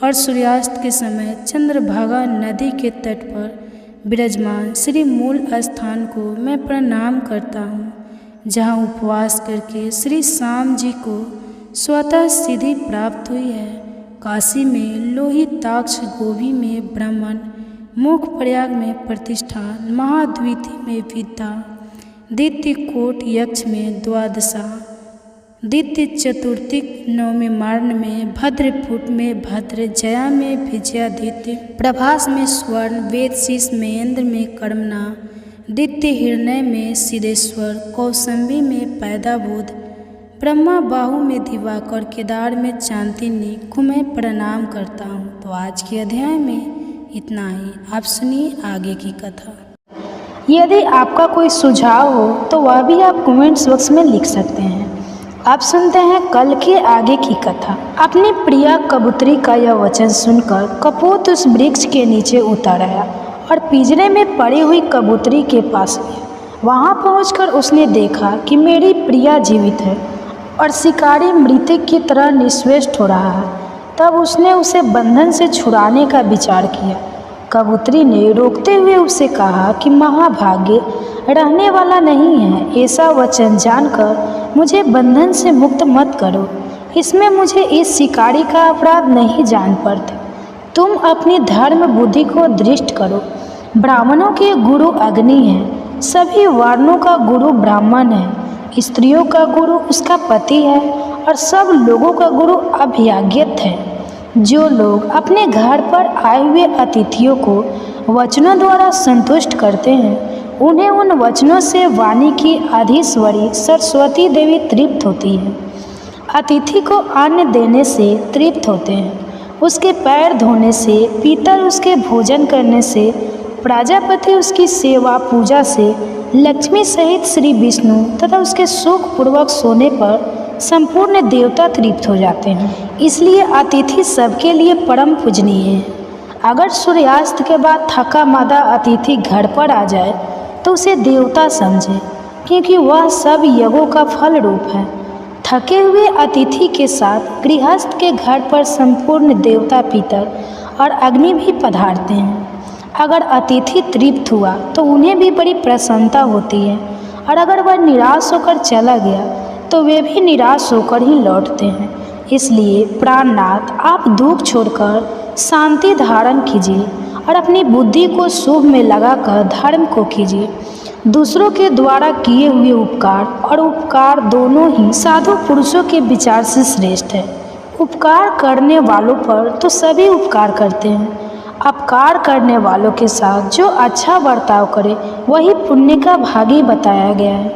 और सूर्यास्त के समय चंद्रभागा नदी के तट पर विराजमान श्री मूल स्थान को मैं प्रणाम करता हूँ, जहाँ उपवास करके श्री श्याम जी को स्वतः सिद्धि प्राप्त हुई है। काशी में लोहिताक्ष, गोभी में ब्राह्मण, मुख प्रयाग में प्रतिष्ठान, महाद्वीति में विद्या, दित्य कोट यक्ष में द्वादशा, दित्य चतुर्थिक नवमी मार्ण में, भद्रपुट में भद्र, जया में विजयादित्य, प्रभास में स्वर्ण, वेद शीश में इंद्र में कर्मना, दित्य हिरण्य में सिद्धेश्वर, कौसंबी में पैदाबोध, ब्रह्मा बाहु में दिवाकर, केदार में चांतिनी को मैं प्रणाम करता हूँ। तो आज के अध्याय में इतना ही। आप सुनिए आगे की कथा। यदि आपका कोई सुझाव हो तो वह भी आप कमेंट्स बॉक्स में लिख सकते हैं। आप सुनते हैं कल के आगे की कथा। अपनी प्रिया कबूतरी का यह वचन सुनकर कपूत उस वृक्ष के नीचे उतर आया और पिंजरे में पड़ी हुई कबूतरी के पास गया। वहां पहुंचकर उसने देखा कि मेरी प्रिया जीवित है और शिकारी मृतक की तरह निश्चेष्ट हो रहा है। तब उसने उसे बंधन से छुड़ाने का विचार किया। कबूतरी ने रोकते हुए उसे कहा कि महाभाग्य रहने वाला नहीं है। ऐसा वचन जानकर मुझे बंधन से मुक्त मत करो। इसमें मुझे इस शिकारी का अपराध नहीं जान पड़ता। तुम अपनी धर्म बुद्धि को दृष्ट करो। ब्राह्मणों के गुरु अग्नि है, सभी वर्णों का गुरु ब्राह्मण है, स्त्रियों का गुरु उसका पति है और सब लोगों का गुरु अभ्यागत है। जो लोग अपने घर पर आए हुए अतिथियों को वचनों द्वारा संतुष्ट करते हैं, उन्हें उन वचनों से वाणी की अधीश्वरी सरस्वती देवी तृप्त होती है। अतिथि को अन्न देने से तृप्त होते हैं, उसके पैर धोने से, पीतल उसके भोजन करने से, प्रजापति उसकी सेवा पूजा से, लक्ष्मी सहित श्री विष्णु तथा उसके सुखपूर्वक सोने पर संपूर्ण देवता तृप्त हो जाते हैं। इसलिए अतिथि सबके लिए परम पूजनीय है। अगर सूर्यास्त के बाद थका मादा अतिथि घर पर आ जाए तो उसे देवता समझे, क्योंकि वह सब यज्ञों का फल रूप है। थके हुए अतिथि के साथ गृहस्थ के घर पर संपूर्ण देवता पितर और अग्नि भी पधारते हैं। अगर अतिथि तृप्त हुआ तो उन्हें भी बड़ी प्रसन्नता होती है, और अगर वह निराश होकर चला गया तो वे भी निराश होकर ही लौटते हैं। इसलिए प्राणनाथ, आप दुख छोड़कर शांति धारण कीजिए और अपनी बुद्धि को शुभ में लगाकर धर्म को कीजिए। दूसरों के द्वारा किए हुए उपकार और उपकार दोनों ही साधु पुरुषों के विचार से श्रेष्ठ है। उपकार करने वालों पर तो सभी उपकार करते हैं। अपकार करने वालों के साथ जो अच्छा बर्ताव करे वही पुण्य का भागी बताया गया है।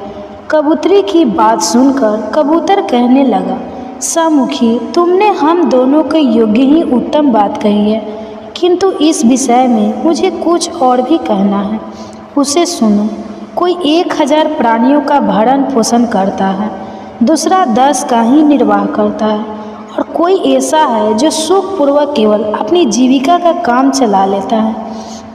कबूतरी की बात सुनकर कबूतर कहने लगा, सामुखी, तुमने हम दोनों के योग्य ही उत्तम बात कही है, किंतु इस विषय में मुझे कुछ और भी कहना है। उसे सुनो। कोई 1000 प्राणियों का भरण पोषण करता है, दूसरा 10 का ही निर्वाह करता है, और कोई ऐसा है जो सुखपूर्वक केवल अपनी जीविका का काम चला लेता है।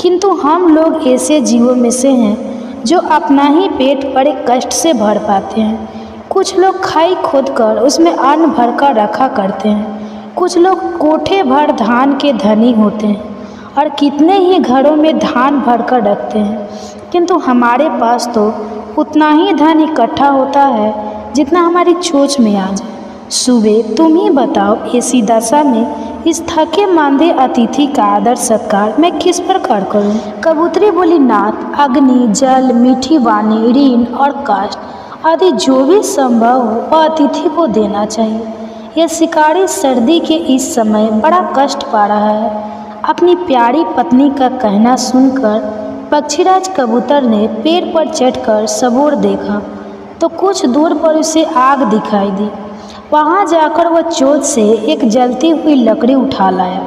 किंतु हम लोग ऐसे जीवों में से हैं जो अपना ही पेट बड़े कष्ट से भर पाते हैं। कुछ लोग खाई खोदकर उसमें अन्न भरकर रखा करते हैं, कुछ लोग कोठे भर धान के धनी होते हैं और कितने ही घरों में धान भरकर रखते हैं। किंतु हमारे पास तो उतना ही धन इकट्ठा होता है जितना हमारी चोंच में आ जाए। सुबह तुम ही बताओ, ऐसी दशा में इस थके मांदे अतिथि का आदर सत्कार मैं किस प्रकार करूं? कबूतरी बोली, नाथ, अग्नि, जल, मीठी वाणी, ऋण और काष्ठ आदि जो भी संभव हो वह अतिथि को देना चाहिए। यह शिकारी सर्दी के इस समय बड़ा कष्ट पा रहा है। अपनी प्यारी पत्नी का कहना सुनकर पक्षीराज कबूतर ने पेड़ पर चढ़कर सबोर देखा तो कुछ दूर पर उसे आग दिखाई दी। वहां जाकर वह चोंच से एक जलती हुई लकड़ी उठा लाया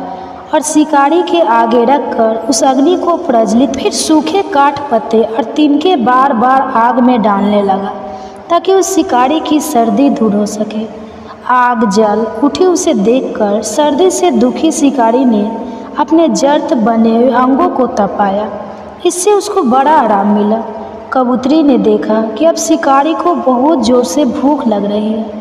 और शिकारी के आगे रखकर उस अग्नि को प्रज्वलित, फिर सूखे काठ पत्ते और तिनके बार बार आग में डालने लगा ताकि उस शिकारी की सर्दी दूर हो सके। आग जल उठी उसे देखकर सर्दी से दुखी शिकारी ने अपने जर्त बने हुए अंगों को तपाया। इससे उसको बड़ा आराम मिला। कबूतरी ने देखा कि अब शिकारी को बहुत जोर से भूख लग रही है।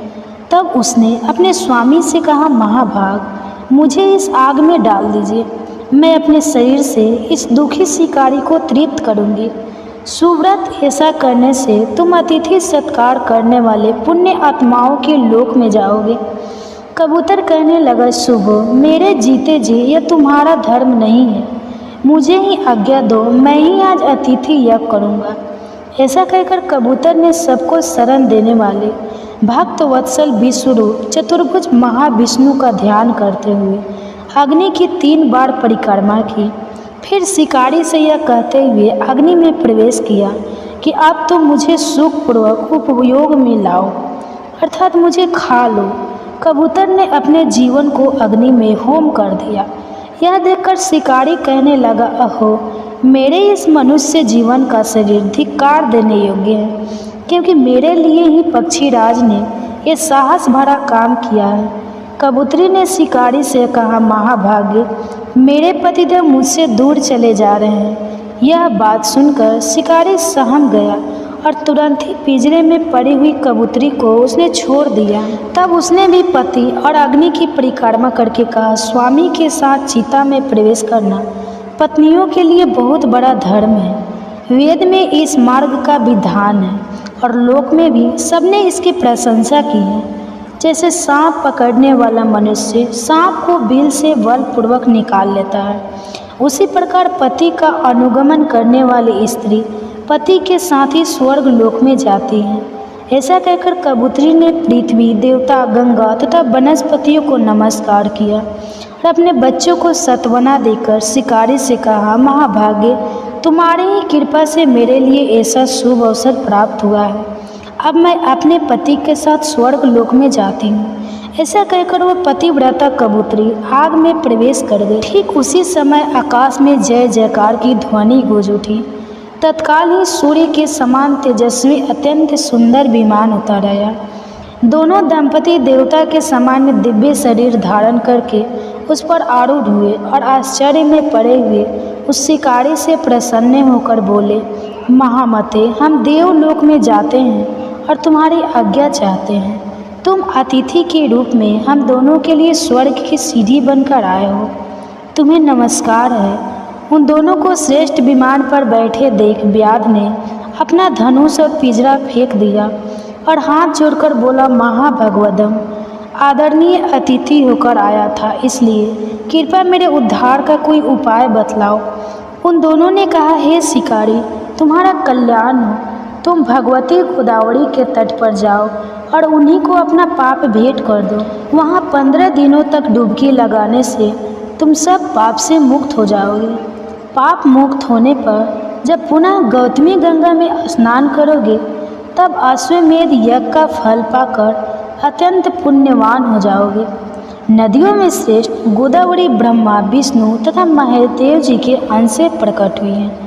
तब उसने अपने स्वामी से कहा, महाभाग, मुझे इस आग में डाल दीजिए। मैं अपने शरीर से इस दुखी शिकारी को तृप्त करूंगी। सुव्रत, ऐसा करने से तुम अतिथि सत्कार करने वाले पुण्य आत्माओं के लोक में जाओगे। कबूतर कहने लगा, शुभ, मेरे जीते जी यह तुम्हारा धर्म नहीं है, मुझे ही आज्ञा दो, मैं ही आज अतिथि यज्ञ करूँगा। ऐसा कहकर कबूतर ने सबको शरण देने वाले भक्त वत्सल विश्वरूप चतुर्भुज महाविष्णु का ध्यान करते हुए अग्नि की 3 बार परिक्रमा की। फिर शिकारी से यह कहते हुए अग्नि में प्रवेश किया कि अब तो मुझे सुखपूर्वक उपयोग में लाओ, अर्थात मुझे खा लो। कबूतर ने अपने जीवन को अग्नि में होम कर दिया। यह देखकर शिकारी कहने लगा, अहो, मेरे इस मनुष्य जीवन का शरीर धिक्कार देने योग्य है, क्योंकि मेरे लिए ही पक्षीराज ने ये साहस भरा काम किया है। कबूतरी ने शिकारी से कहा, महाभाग्य, मेरे पतिदेव मुझसे दूर चले जा रहे हैं। यह बात सुनकर शिकारी सहम गया और तुरंत ही पिंजरे में पड़ी हुई कबूतरी को उसने छोड़ दिया। तब उसने भी पति और अग्नि की परिक्रमा करके कहा, स्वामी के साथ चिता में प्रवेश करना पत्नियों के लिए बहुत बड़ा धर्म है। वेद में इस मार्ग का विधान है और लोक में भी सबने इसकी प्रशंसा की है। जैसे सांप पकड़ने वाला मनुष्य सांप को बिल से बलपूर्वक निकाल लेता है, उसी प्रकार पति का अनुगमन करने वाली स्त्री पति के साथ ही स्वर्ग लोक में जाती है। ऐसा कहकर कबूतरी ने पृथ्वी, देवता, गंगा तथा वनस्पतियों को नमस्कार किया और अपने बच्चों को सत्वना देकर शिकारी से कहा, महाभाग्य, तुम्हारी ही कृपा से मेरे लिए ऐसा शुभ अवसर प्राप्त हुआ है। अब मैं अपने पति के साथ स्वर्ग लोक में जाती हूँ। ऐसा कहकर वह पतिव्रता कबूतरी आग में प्रवेश कर गई। ठीक उसी समय आकाश में जय जयकार की ध्वनि गूंज उठी। तत्काल ही सूर्य के समान तेजस्वी अत्यंत सुंदर विमान उतर आया। दोनों दंपति देवता के समान दिव्य शरीर धारण करके उस पर आरूढ़ हुए और आश्चर्य में पड़े हुए उस शिकारी से प्रसन्न होकर बोले, महामते, हम देवलोक में जाते हैं और तुम्हारी आज्ञा चाहते हैं। तुम अतिथि के रूप में हम दोनों के लिए स्वर्ग की सीढ़ी बनकर आए हो, तुम्हें नमस्कार है। उन दोनों को श्रेष्ठ विमान पर बैठे देख व्याध ने अपना धनुष और पिंजरा फेंक दिया और हाथ जोड़कर बोला, महाभगवदम, आदरणीय अतिथि होकर आया था, इसलिए कृपया मेरे उद्धार का कोई उपाय बतलाओ। उन दोनों ने कहा, हे शिकारी, तुम्हारा कल्याण हो। तुम भगवती गोदावरी के तट पर जाओ और उन्हीं को अपना पाप भेंट कर दो। वहाँ 15 दिनों तक डुबकी लगाने से तुम सब पाप से मुक्त हो जाओगे। पाप मुक्त होने पर जब पुनः गौतमी गंगा में स्नान करोगे, तब अश्वमेध यज्ञ का फल पाकर अत्यंत पुण्यवान हो जाओगे। नदियों में श्रेष्ठ गोदावरी ब्रह्मा, विष्णु तथा महादेव जी के अंश से प्रकट हुई हैं।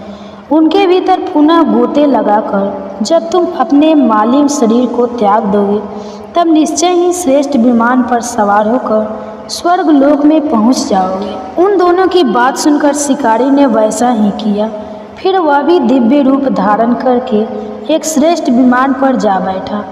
उनके भीतर पुनः गोते लगाकर जब तुम अपने मालिन शरीर को त्याग दोगे, तब निश्चय ही श्रेष्ठ विमान पर सवार होकर स्वर्ग लोक में पहुंच जाओगे। उन दोनों की बात सुनकर शिकारी ने वैसा ही किया। फिर वह भी दिव्य रूप धारण करके एक श्रेष्ठ विमान पर जा बैठा।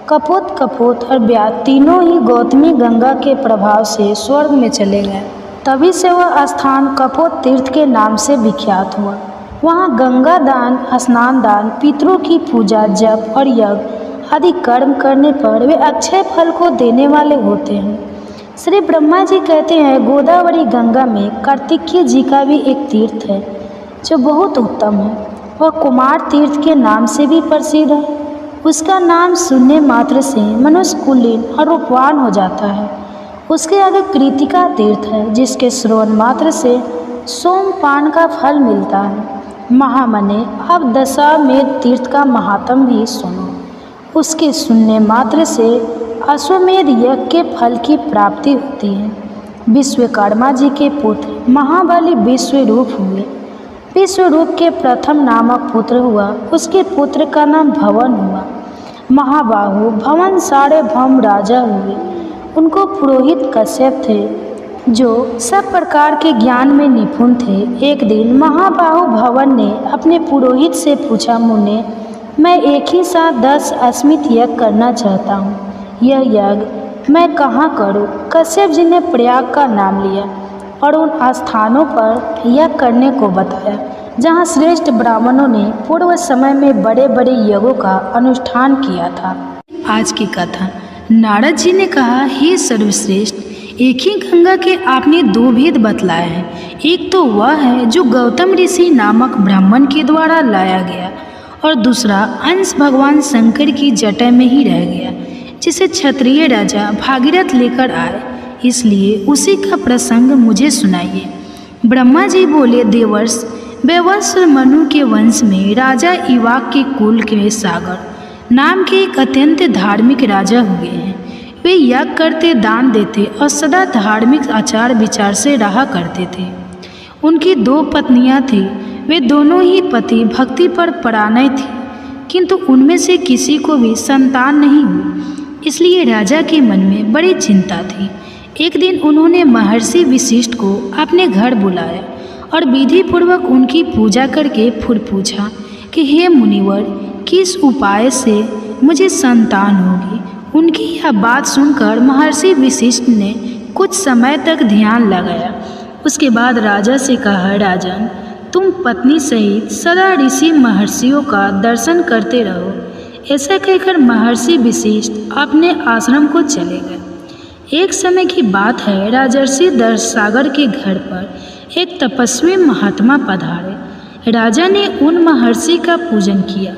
कपोत, कपोत और व्याध तीनों ही गौतमी गंगा के प्रभाव से स्वर्ग में चले गए। तभी से वह स्थान कपोत तीर्थ के नाम से विख्यात हुआ। वहाँ गंगा दान, स्नान दान, पितरों की पूजा, जप और यज्ञ आदि कर्म करने पर वे अक्षय फल को देने वाले होते हैं। श्री ब्रह्मा जी कहते हैं, गोदावरी गंगा में कार्तिकेय जी का भी एक तीर्थ है जो बहुत उत्तम है। वह कुमार तीर्थ के नाम से भी प्रसिद्ध है। उसका नाम सुनने मात्र से मनुष्य कुलीन और रूपवान हो जाता है। उसके आगे कृतिका तीर्थ है, जिसके श्रवण मात्र से सोमपान का फल मिलता है। महामने, अब दशामेध तीर्थ का महात्म भी सुनो। उसके सुनने मात्र से अश्वमेध यज्ञ के फल की प्राप्ति होती है। विश्वकर्मा जी के पुत्र महाबली विश्वरूप हुए। विश्वरूप के प्रथम नामक पुत्र हुआ, उसके पुत्र का नाम भवन हुआ। महाबाहु भवन सार्वभौम राजा हुए। उनको पुरोहित कश्यप थे, जो सब प्रकार के ज्ञान में निपुण थे। एक दिन महाबाहु भवन ने अपने पुरोहित से पूछा, मुने, मैं एक ही साथ 10 अश्वमेध यज्ञ करना चाहता हूँ। यह यज्ञ मैं कहाँ करूँ? कश्यप जी ने प्रयाग का नाम लिया। और उन स्थानों पर यज्ञ करने को बताया जहाँ श्रेष्ठ ब्राह्मणों ने पूर्व समय में बड़े बड़े यज्ञों का अनुष्ठान किया था। आज की कथा। नारद जी ने कहा, हे सर्वश्रेष्ठ, एक ही गंगा के आपने दो भेद बतलाए हैं। एक तो वह है जो गौतम ऋषि नामक ब्राह्मण के द्वारा लाया गया और दूसरा अंश भगवान शंकर की जटा में ही रह गया, जिसे क्षत्रिय राजा भागीरथ लेकर आए। इसलिए उसी का प्रसंग मुझे सुनाइए। ब्रह्मा जी बोले, देवर्ष, वैवस्व मनु के वंश में राजा इवाक के कुल के सागर नाम के एक अत्यंत धार्मिक राजा हुए हैं। वे यज्ञ करते, दान देते और सदा धार्मिक आचार विचार से रहा करते थे। उनकी दो पत्नियां थीं। वे दोनों ही पति भक्ति पर परायण थी, किंतु उनमें से किसी को भी संतान नहीं हुई। इसलिए राजा के मन में बड़ी चिंता थी। एक दिन उन्होंने महर्षि वशिष्ठ को अपने घर बुलाया और विधि पूर्वक उनकी पूजा करके फिर पूछा कि हे मुनिवर, किस उपाय से मुझे संतान होगी। उनकी यह बात सुनकर महर्षि वशिष्ठ ने कुछ समय तक ध्यान लगाया। उसके बाद राजा से कहा, राजन, तुम पत्नी सहित सदा ऋषि महर्षियों का दर्शन करते रहो। ऐसा कहकर महर्षि वशिष्ठ अपने आश्रम को चले गए। एक समय की बात है, राजर्षि दर्शसागर के घर पर एक तपस्वी महात्मा पधारे। राजा ने उन महर्षि का पूजन किया।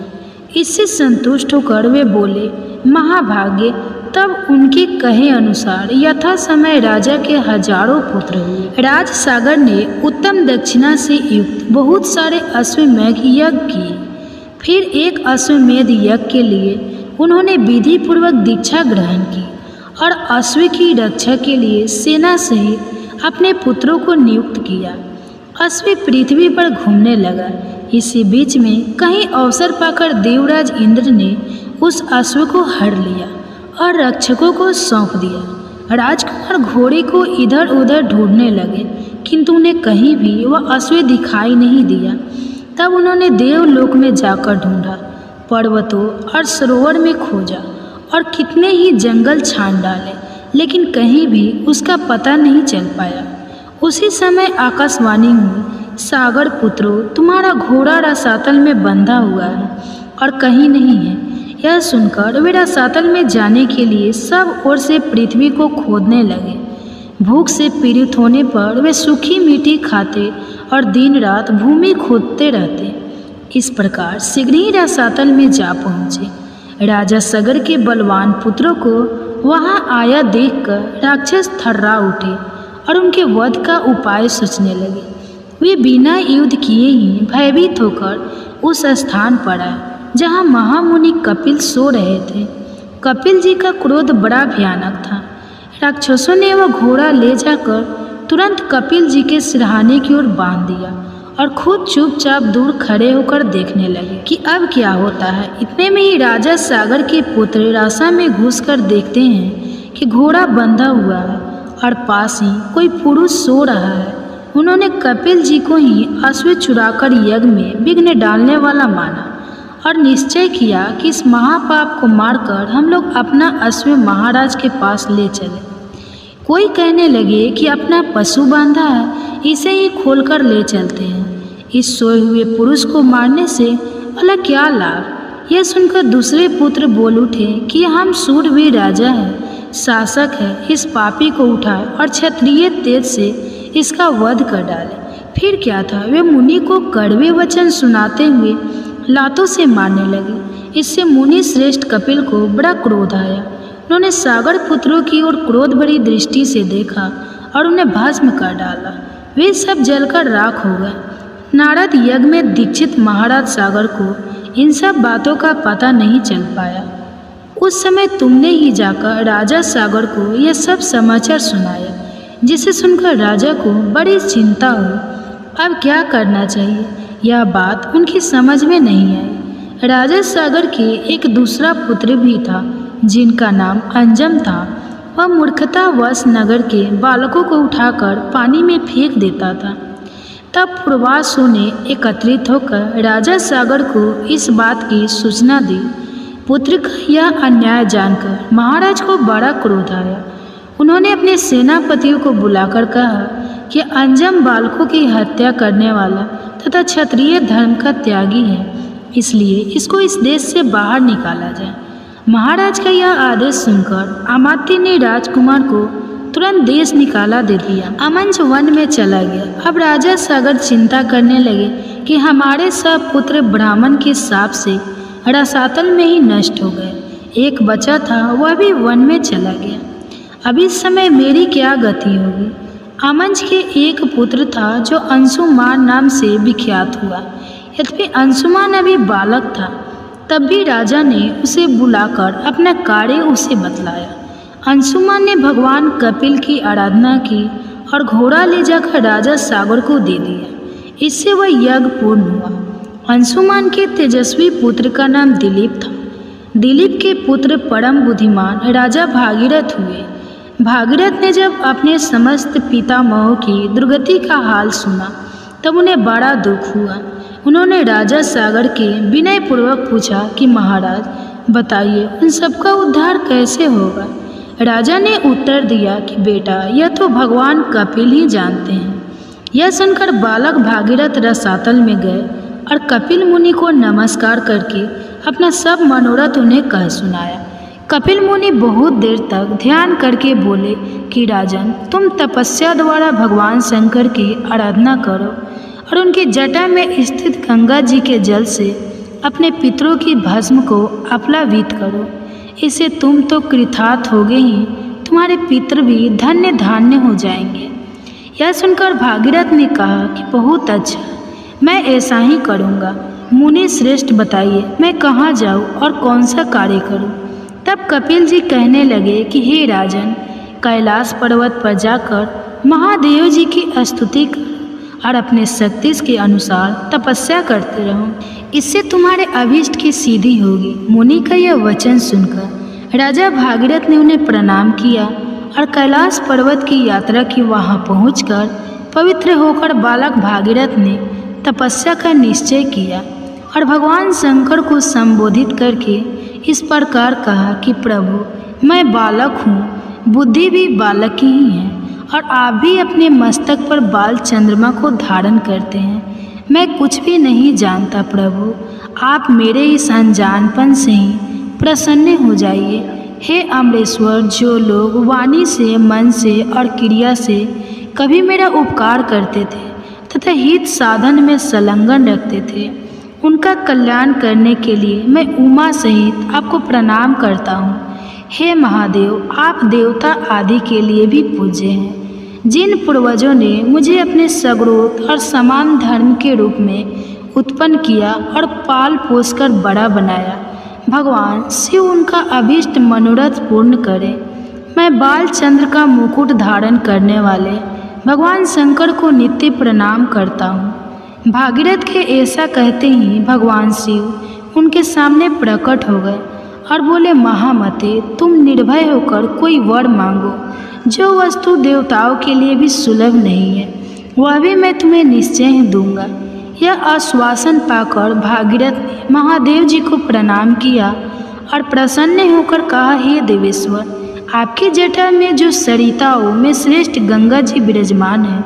इससे संतुष्ट होकर वे बोले, महाभाग्य। तब उनके कहे अनुसार यथा समय राजा के हजारों पुत्र हुए। राजसागर ने उत्तम दक्षिणा से युक्त बहुत सारे अश्वमेध यज्ञ किए। फिर एक अश्वमेध यज्ञ के लिए उन्होंने विधि पूर्वक दीक्षा ग्रहण की और अश्व की रक्षा के लिए सेना सहित अपने पुत्रों को नियुक्त किया। अश्व पृथ्वी पर घूमने लगा। इसी बीच में कहीं अवसर पाकर देवराज इंद्र ने उस अश्व को हर लिया और रक्षकों को सौंप दिया। राजकुमार घोड़े को इधर उधर ढूंढने लगे, किंतु उन्हें कहीं भी वह अश्व दिखाई नहीं दिया। तब उन्होंने देवलोक में जाकर ढूंढा, पर्वतों और सरोवर में खोजा और कितने ही जंगल छान डाले, लेकिन कहीं भी उसका पता नहीं चल पाया। उसी समय आकाशवाणी हुई, सागर पुत्रों, तुम्हारा घोड़ा रसातल में बंधा हुआ है और कहीं नहीं है। यह सुनकर वे रसातल में जाने के लिए सब ओर से पृथ्वी को खोदने लगे। भूख से पीड़ित होने पर वे सूखी मिट्टी खाते और दिन रात भूमि खोदते रहते। इस प्रकार शीघ्र ही रसातल में जा पहुँचे। राजा सगर के बलवान पुत्रों को वहाँ आया देखकर राक्षस थर्रा उठे और उनके वध का उपाय सोचने लगे। वे बिना युद्ध किए ही भयभीत होकर उस स्थान पर आए जहाँ महामुनि कपिल सो रहे थे। कपिल जी का क्रोध बड़ा भयानक था। राक्षसों ने वह घोड़ा ले जाकर तुरंत कपिल जी के सिरहाने की ओर बांध दिया और खुद चुपचाप दूर खड़े होकर देखने लगे कि अब क्या होता है। इतने में ही राजा सागर के पुत्र रासा में घुसकर देखते हैं कि घोड़ा बंधा हुआ है और पास ही कोई पुरुष सो रहा है। उन्होंने कपिल जी को ही अश्व चुराकर यज्ञ में विघ्न डालने वाला माना और निश्चय किया कि इस महापाप को मारकर हम लोग अपना अश्व महाराज के पास ले चले। कोई कहने लगे कि अपना पशु बांधा है, इसे ही खोलकर ले चलते हैं। इस सोए हुए पुरुष को मारने से भला क्या लाभ। यह सुनकर दूसरे पुत्र बोल उठे कि हम शूरवीर राजा है, शासक है, इस पापी को उठाए और क्षत्रिय तेज से इसका वध कर डाले। फिर क्या था, वे मुनि को कड़वे वचन सुनाते हुए लातों से मारने लगे। इससे मुनि श्रेष्ठ कपिल को बड़ा क्रोध आया। उन्होंने सागर पुत्रों की ओर क्रोध भरी दृष्टि से देखा और उन्हें भस्म कर डाला। वे सब जलकर राख हो गए। नारद यज्ञ में दीक्षित महाराज सागर को इन सब बातों का पता नहीं चल पाया। उस समय तुमने ही जाकर राजा सागर को यह सब समाचार सुनाया, जिसे सुनकर राजा को बड़ी चिंता हुई। अब क्या करना चाहिए, यह बात उनकी समझ में नहीं आई। राजा सागर के एक दूसरा पुत्र भी था, जिनका नाम अंजम था। वह मूर्खतावश नगर के बालकों को उठाकर पानी में फेंक देता था। तब पूर्वासु ने एकत्रित होकर राजा सागर को इस बात की सूचना दी। पुत्र का यह अन्याय जानकर महाराज को बड़ा क्रोध आया। उन्होंने अपने सेनापतियों को बुलाकर कहा कि अंजम बालकों की हत्या करने वाला तथा क्षत्रिय धर्म का त्यागी है, इसलिए इसको इस देश से बाहर निकाला जाए। महाराज का यह आदेश सुनकर अमात्य ने राजकुमार को तुरंत देश निकाला दे दिया। अमंच वन में चला गया। अब राजा सागर चिंता करने लगे कि हमारे सब पुत्र ब्राह्मण के शाप से रसातल में ही नष्ट हो गए। एक बचा था, वह भी वन में चला गया। अब इस समय मेरी क्या गति होगी। अमंच के एक पुत्र था जो अंशुमान नाम से विख्यात हुआ। यद्यपि अंशुमान अभी बालक था, तब भी राजा ने उसे बुलाकर अपना कार्य उसे बतलाया। अंशुमान ने भगवान कपिल की आराधना की और घोड़ा ले जाकर राजा सागर को दे दिया। इससे वह यज्ञ पूर्ण हुआ। अंशुमान के तेजस्वी पुत्र का नाम दिलीप था। दिलीप के पुत्र परम बुद्धिमान राजा भागीरथ हुए। भागीरथ ने जब अपने समस्त पितामहों की दुर्गति का हाल सुना, तब उन्हें बड़ा दुख हुआ। उन्होंने राजा सागर के विनयपूर्वक पूछा कि महाराज बताइए, उन सबका उद्धार कैसे होगा। राजा ने उत्तर दिया कि बेटा, यह तो भगवान कपिल ही जानते हैं। यह सुनकर बालक भागीरथ रसातल में गए और कपिल मुनि को नमस्कार करके अपना सब मनोरथ उन्हें कह सुनाया। कपिल मुनि बहुत देर तक ध्यान करके बोले कि राजन, तुम तपस्या द्वारा भगवान शंकर की आराधना करो और उनकी जटा में स्थित गंगा जी के जल से अपने पितरों की भस्म को अपलावित करो। इससे तुम तो कृतार्थ होगे ही, तुम्हारे पितर भी धन्य धान्य हो जाएंगे। यह सुनकर भागीरथ ने कहा कि बहुत अच्छा, मैं ऐसा ही करूँगा। मुनि श्रेष्ठ, बताइए मैं कहाँ जाऊँ और कौन सा कार्य करूँ। तब कपिल जी कहने लगे कि हे राजन, कैलाश पर्वत पर जाकर महादेव जी की स्तुति कर और अपने शक्ति के अनुसार तपस्या करते रहो। इससे तुम्हारे अभीष्ट की सिद्धि होगी। मुनि का यह वचन सुनकर राजा भागीरथ ने उन्हें प्रणाम किया और कैलाश पर्वत की यात्रा की। वहां पहुंचकर पवित्र होकर बालक भागीरथ ने तपस्या का निश्चय किया और भगवान शंकर को संबोधित करके इस प्रकार कहा कि प्रभु, मैं बालक हूँ, बुद्धि भी बालक की ही है और आप भी अपने मस्तक पर बाल चंद्रमा को धारण करते हैं। मैं कुछ भी नहीं जानता प्रभु, आप मेरे इस अनजानपन से ही प्रसन्न हो जाइए। हे अमरेश्वर, जो लोग वाणी से, मन से और क्रिया से कभी मेरा उपकार करते थे तथा हित साधन में संलग्न रखते थे, उनका कल्याण करने के लिए मैं उमा सहित आपको प्रणाम करता हूँ। हे महादेव, आप देवता आदि के लिए भी पूज्य हैं। जिन पूर्वजों ने मुझे अपने सगरोत और समान धर्म के रूप में उत्पन्न किया और पाल पोस कर बड़ा बनाया, भगवान शिव उनका अभीष्ट मनोरथ पूर्ण करें। मैं बालचंद्र का मुकुट धारण करने वाले भगवान शंकर को नित्य प्रणाम करता हूँ। भागीरथ के ऐसा कहते ही भगवान शिव उनके सामने प्रकट हो गए और बोले, महामते, तुम निर्भय होकर कोई वर मांगो। जो वस्तु देवताओं के लिए भी सुलभ नहीं है, वह भी मैं तुम्हें निश्चय दूंगा। यह आश्वासन पाकर भागीरथ ने महादेव जी को प्रणाम किया और प्रसन्न होकर कहा, हे देवेश्वर, आपकी जटा में जो सरिताओं में श्रेष्ठ गंगा जी विराजमान हैं,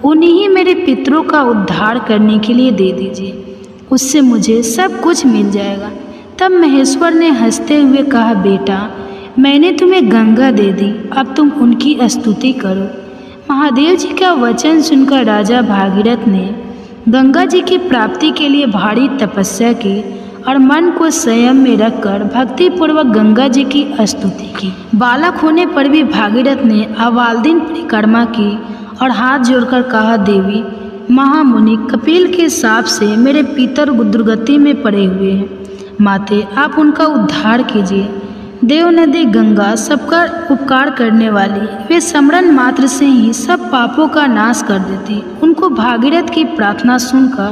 उन्हीं ही मेरे पितरों का उद्धार करने के लिए दे दीजिए। उससे मुझे सब कुछ मिल जाएगा। तब महेश्वर ने हंसते हुए कहा, बेटा, मैंने तुम्हें गंगा दे दी, अब तुम उनकी स्तुति करो। महादेव जी का वचन सुनकर राजा भागीरथ ने गंगा जी की प्राप्ति के लिए भारी तपस्या की और मन को संयम में रखकर भक्तिपूर्वक गंगा जी की स्तुति की। बालक होने पर भी भागीरथ ने अवाल्दिन परिक्रमा की और हाथ जोड़कर कहा, देवी महामुनि कपिल के शाप से मेरे पितर दुर्गति में पड़े हुए हैं। माते, आप उनका उद्धार कीजिए। देव नदी गंगा सबका उपकार करने वाली, वे स्मरण मात्र से ही सब पापों का नाश कर देती। उनको भागीरथ की प्रार्थना सुनकर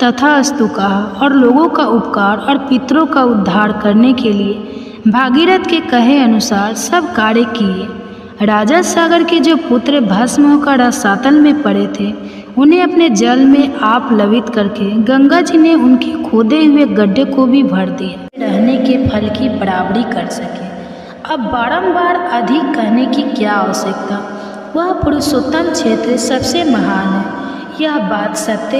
तथास्तु कहा और लोगों का उपकार और पितरों का उद्धार करने के लिए भागीरथ के कहे अनुसार सब कार्य किए। राजा सागर के जो पुत्र भस्म होकर रसातल में पड़े थे, उन्हें अपने जल में आप लवित करके गंगा जी ने उनके खोदे हुए गड्ढे को भी भर दिया, रहने के फल की बराबरी कर सके। अब बारंबार अधिक कहने की क्या आवश्यकता। वह पुरुषोत्तम क्षेत्र सबसे महान है। यह बात सत्य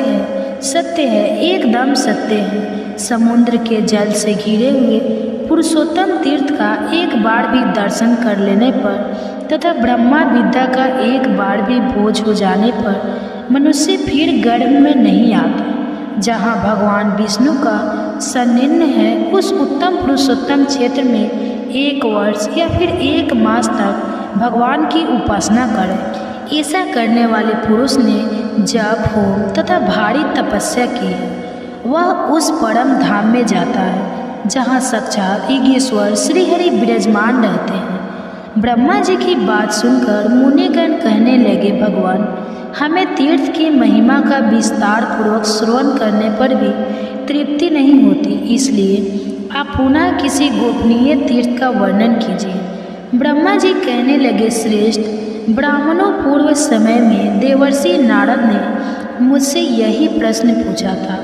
है, एकदम सत्य है। समुद्र के जल से घिरे हुए पुरुषोत्तम तीर्थ का एक बार भी दर्शन कर लेने पर तथा ब्रह्मा विद्या का एक बार भी बोझ हो जाने पर मनुष्य फिर गर्भ में नहीं आता। जहाँ भगवान विष्णु का सानिध्य है, उस उत्तम पुरुषोत्तम क्षेत्र में 1 वर्ष या फिर 1 मास तक भगवान की उपासना करें। ऐसा करने वाले पुरुष ने जप, होम तथा भारी तपस्या की है, वह उस परम धाम में जाता है जहाँ साक्षात ईश्वर श्रीहरि विराजमान रहते हैं। ब्रह्मा जी की बात सुनकर मुनिगण कहने लगे, भगवान, हमें तीर्थ की महिमा का विस्तार पूर्वक श्रवण करने पर भी तृप्ति नहीं होती, इसलिए आप पुनः किसी गोपनीय तीर्थ का वर्णन कीजिए। ब्रह्मा जी कहने लगे, श्रेष्ठ ब्राह्मणों, पूर्व समय में देवर्षि नारद ने मुझसे यही प्रश्न पूछा था।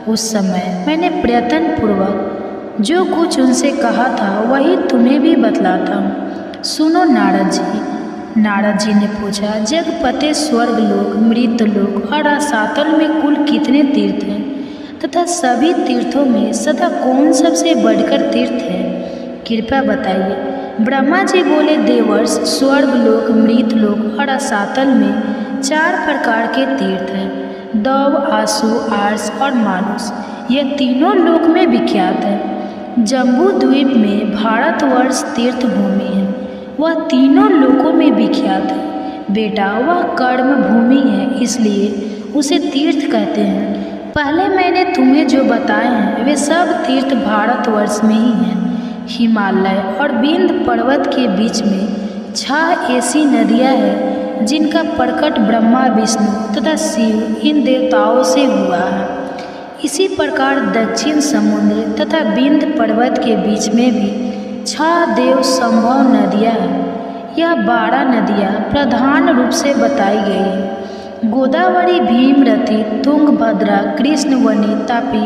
उस समय मैंने प्रयत्न पूर्वक जो कुछ उनसे कहा था वही तुम्हें भी बतलाता हूँ। सुनो नारद जी। नारद जी ने पूछा, जगपते स्वर्गलोक, मृतलोक और रसातल में कुल कितने तीर्थ हैं तथा सभी तीर्थों में सदा कौन सबसे बढ़कर तीर्थ है? कृपया बताइए। ब्रह्मा जी बोले, देवर्ष, स्वर्गलोक, मृतलोक और रसातल में 4 प्रकार के तीर्थ हैं। दव, आसु, आर्स और मानुष, यह तीनों लोक में विख्यात है। जम्बू द्वीप में भारतवर्ष तीर्थ भूमि है, वह तीनों लोकों में विख्यात है। बेटा, वह कर्म भूमि है, इसलिए उसे तीर्थ कहते हैं। पहले मैंने तुम्हें जो बताए हैं वे सब तीर्थ भारतवर्ष में ही हैं। हिमालय और विंध्य पर्वत के बीच में 6 ऐसी नदियां हैं जिनका प्रकट ब्रह्मा, विष्णु तथा शिव इन देवताओं से हुआ है। इसी प्रकार दक्षिण समुद्र तथा विंध्य पर्वत के बीच में भी 6 देव संभव नदियाँ हैं। यह 12 नदियाँ प्रधान रूप से बताई गई हैं। गोदावरी, भीमरथी, तुंगभद्रा, कृष्णवनी, तापी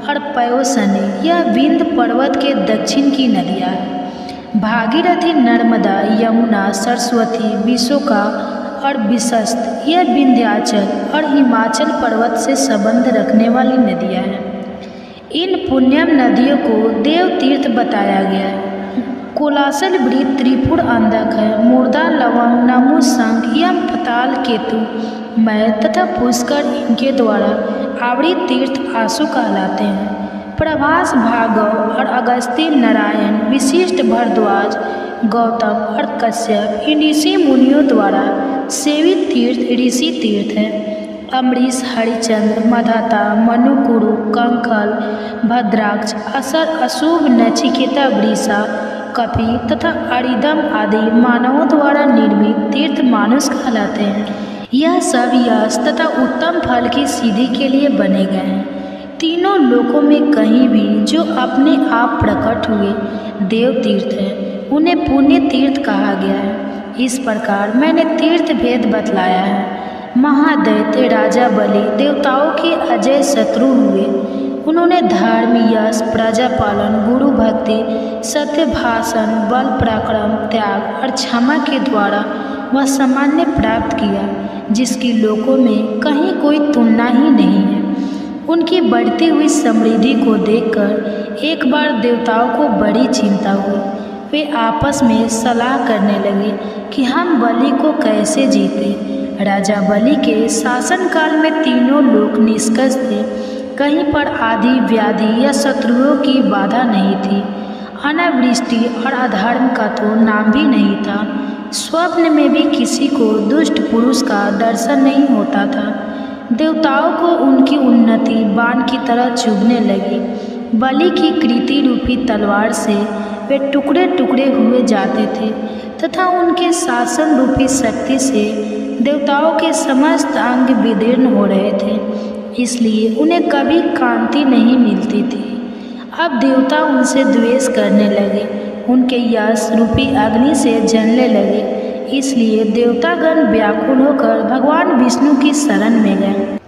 और पयोसनी, यह विंध्य पर्वत के दक्षिण की नदियाँ हैं। भागीरथी, नर्मदा, यमुना, सरस्वती, विशोका और विशस्त, यह विंध्याचल और हिमाचल पर्वत से संबंध रखने वाली नदियाँ हैं। इन पुण्यम नदियों को देव तीर्थ बताया गया है। कोलासल वृत्त त्रिपुर अंधक है। मूर्धा, लवंग, नमु, शंख, यम, पताल, केतु, मय तथा पुष्कर इनके द्वारा आवृत तीर्थ आसु कहलाते हैं। प्रभास, भार्गव और अगस्त्य, नारायण, विशिष्ट, भरद्वाज, गौतम और कश्यप, इन ऋषि मुनियों द्वारा सेवित तीर्थ ऋषि तीर्थ है। अमरीश, हरिचंद्र, मधाता, मनुकुरु, कंखल, भद्राक्ष, असर, अशुभ, नचिकेता, वृषा, कपि तथा अरिदम आदि मानवों द्वारा निर्मित तीर्थ मानुष कहलाते हैं। यह सब यश तथा उत्तम फल की सिद्धि के लिए बने गए हैं। तीनों लोकों में कहीं भी जो अपने आप प्रकट हुए देव तीर्थ हैं, उन्हें पुण्य तीर्थ कहा गया है। इस प्रकार मैंने तीर्थ भेद बतलाया है। महादैत्य राजा बलि देवताओं के अजय शत्रु हुए। उन्होंने धर्म, यश, प्रजा पालन, गुरु भक्ति, सत्य भाषण, बल पराक्रम, त्याग और क्षमा के द्वारा वह सामान्य प्राप्त किया, जिसकी लोकों में कहीं कोई तुलना ही नहीं है। उनकी बढ़ती हुई समृद्धि को देखकर एक बार देवताओं को बड़ी चिंता हुई। वे आपस में सलाह करने लगे कि हम बलि को कैसे जीते। राजा बलि के शासनकाल में तीनों लोक निष्कर्ष थे। कहीं पर आदि, व्याधि या शत्रुओं की बाधा नहीं थी। अनावृष्टि और अधर्म का तो नाम भी नहीं था। स्वप्न में भी किसी को दुष्ट पुरुष का दर्शन नहीं होता था। देवताओं को उनकी उन्नति बाण की तरह चुभने लगी। बलि की कृति रूपी तलवार से वे टुकड़े टुकड़े हुए जाते थे तथा उनके शासन रूपी शक्ति से देवताओं के समस्त अंग विदीर्ण हो रहे थे, इसलिए उन्हें कभी कांति नहीं मिलती थी। अब देवता उनसे द्वेष करने लगे, उनके यश रूपी अग्नि से जलने लगे। इसलिए देवतागण व्याकुल होकर भगवान विष्णु की शरण में गए।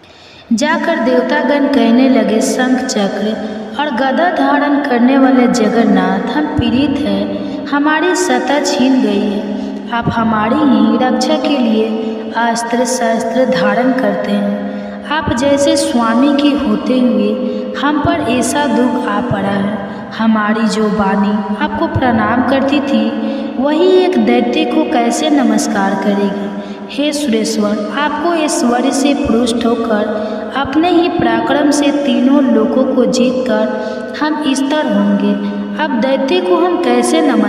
जाकर देवतागण कहने लगे, शंख चक्र और गदा धारण करने वाले जगन्नाथ, हम पीड़ित हैं, हमारी सत्ता छीन गई है। आप हमारी ही रक्षा के लिए अस्त्र शस्त्र धारण करते हैं। आप जैसे स्वामी के होते हुए हम पर ऐसा दुख आ पड़ा है। हमारी जो वाणी आपको प्रणाम करती थी वही एक दैत्य को कैसे नमस्कार करेगी। हे सुरेश्वर, आपको ऐश्वर्य से पुष्ट होकर अपने ही पराक्रम से तीनों लोकों को जीतकर हम इस तरह होंगे। अब दैत्य को हम कैसे नमस्कार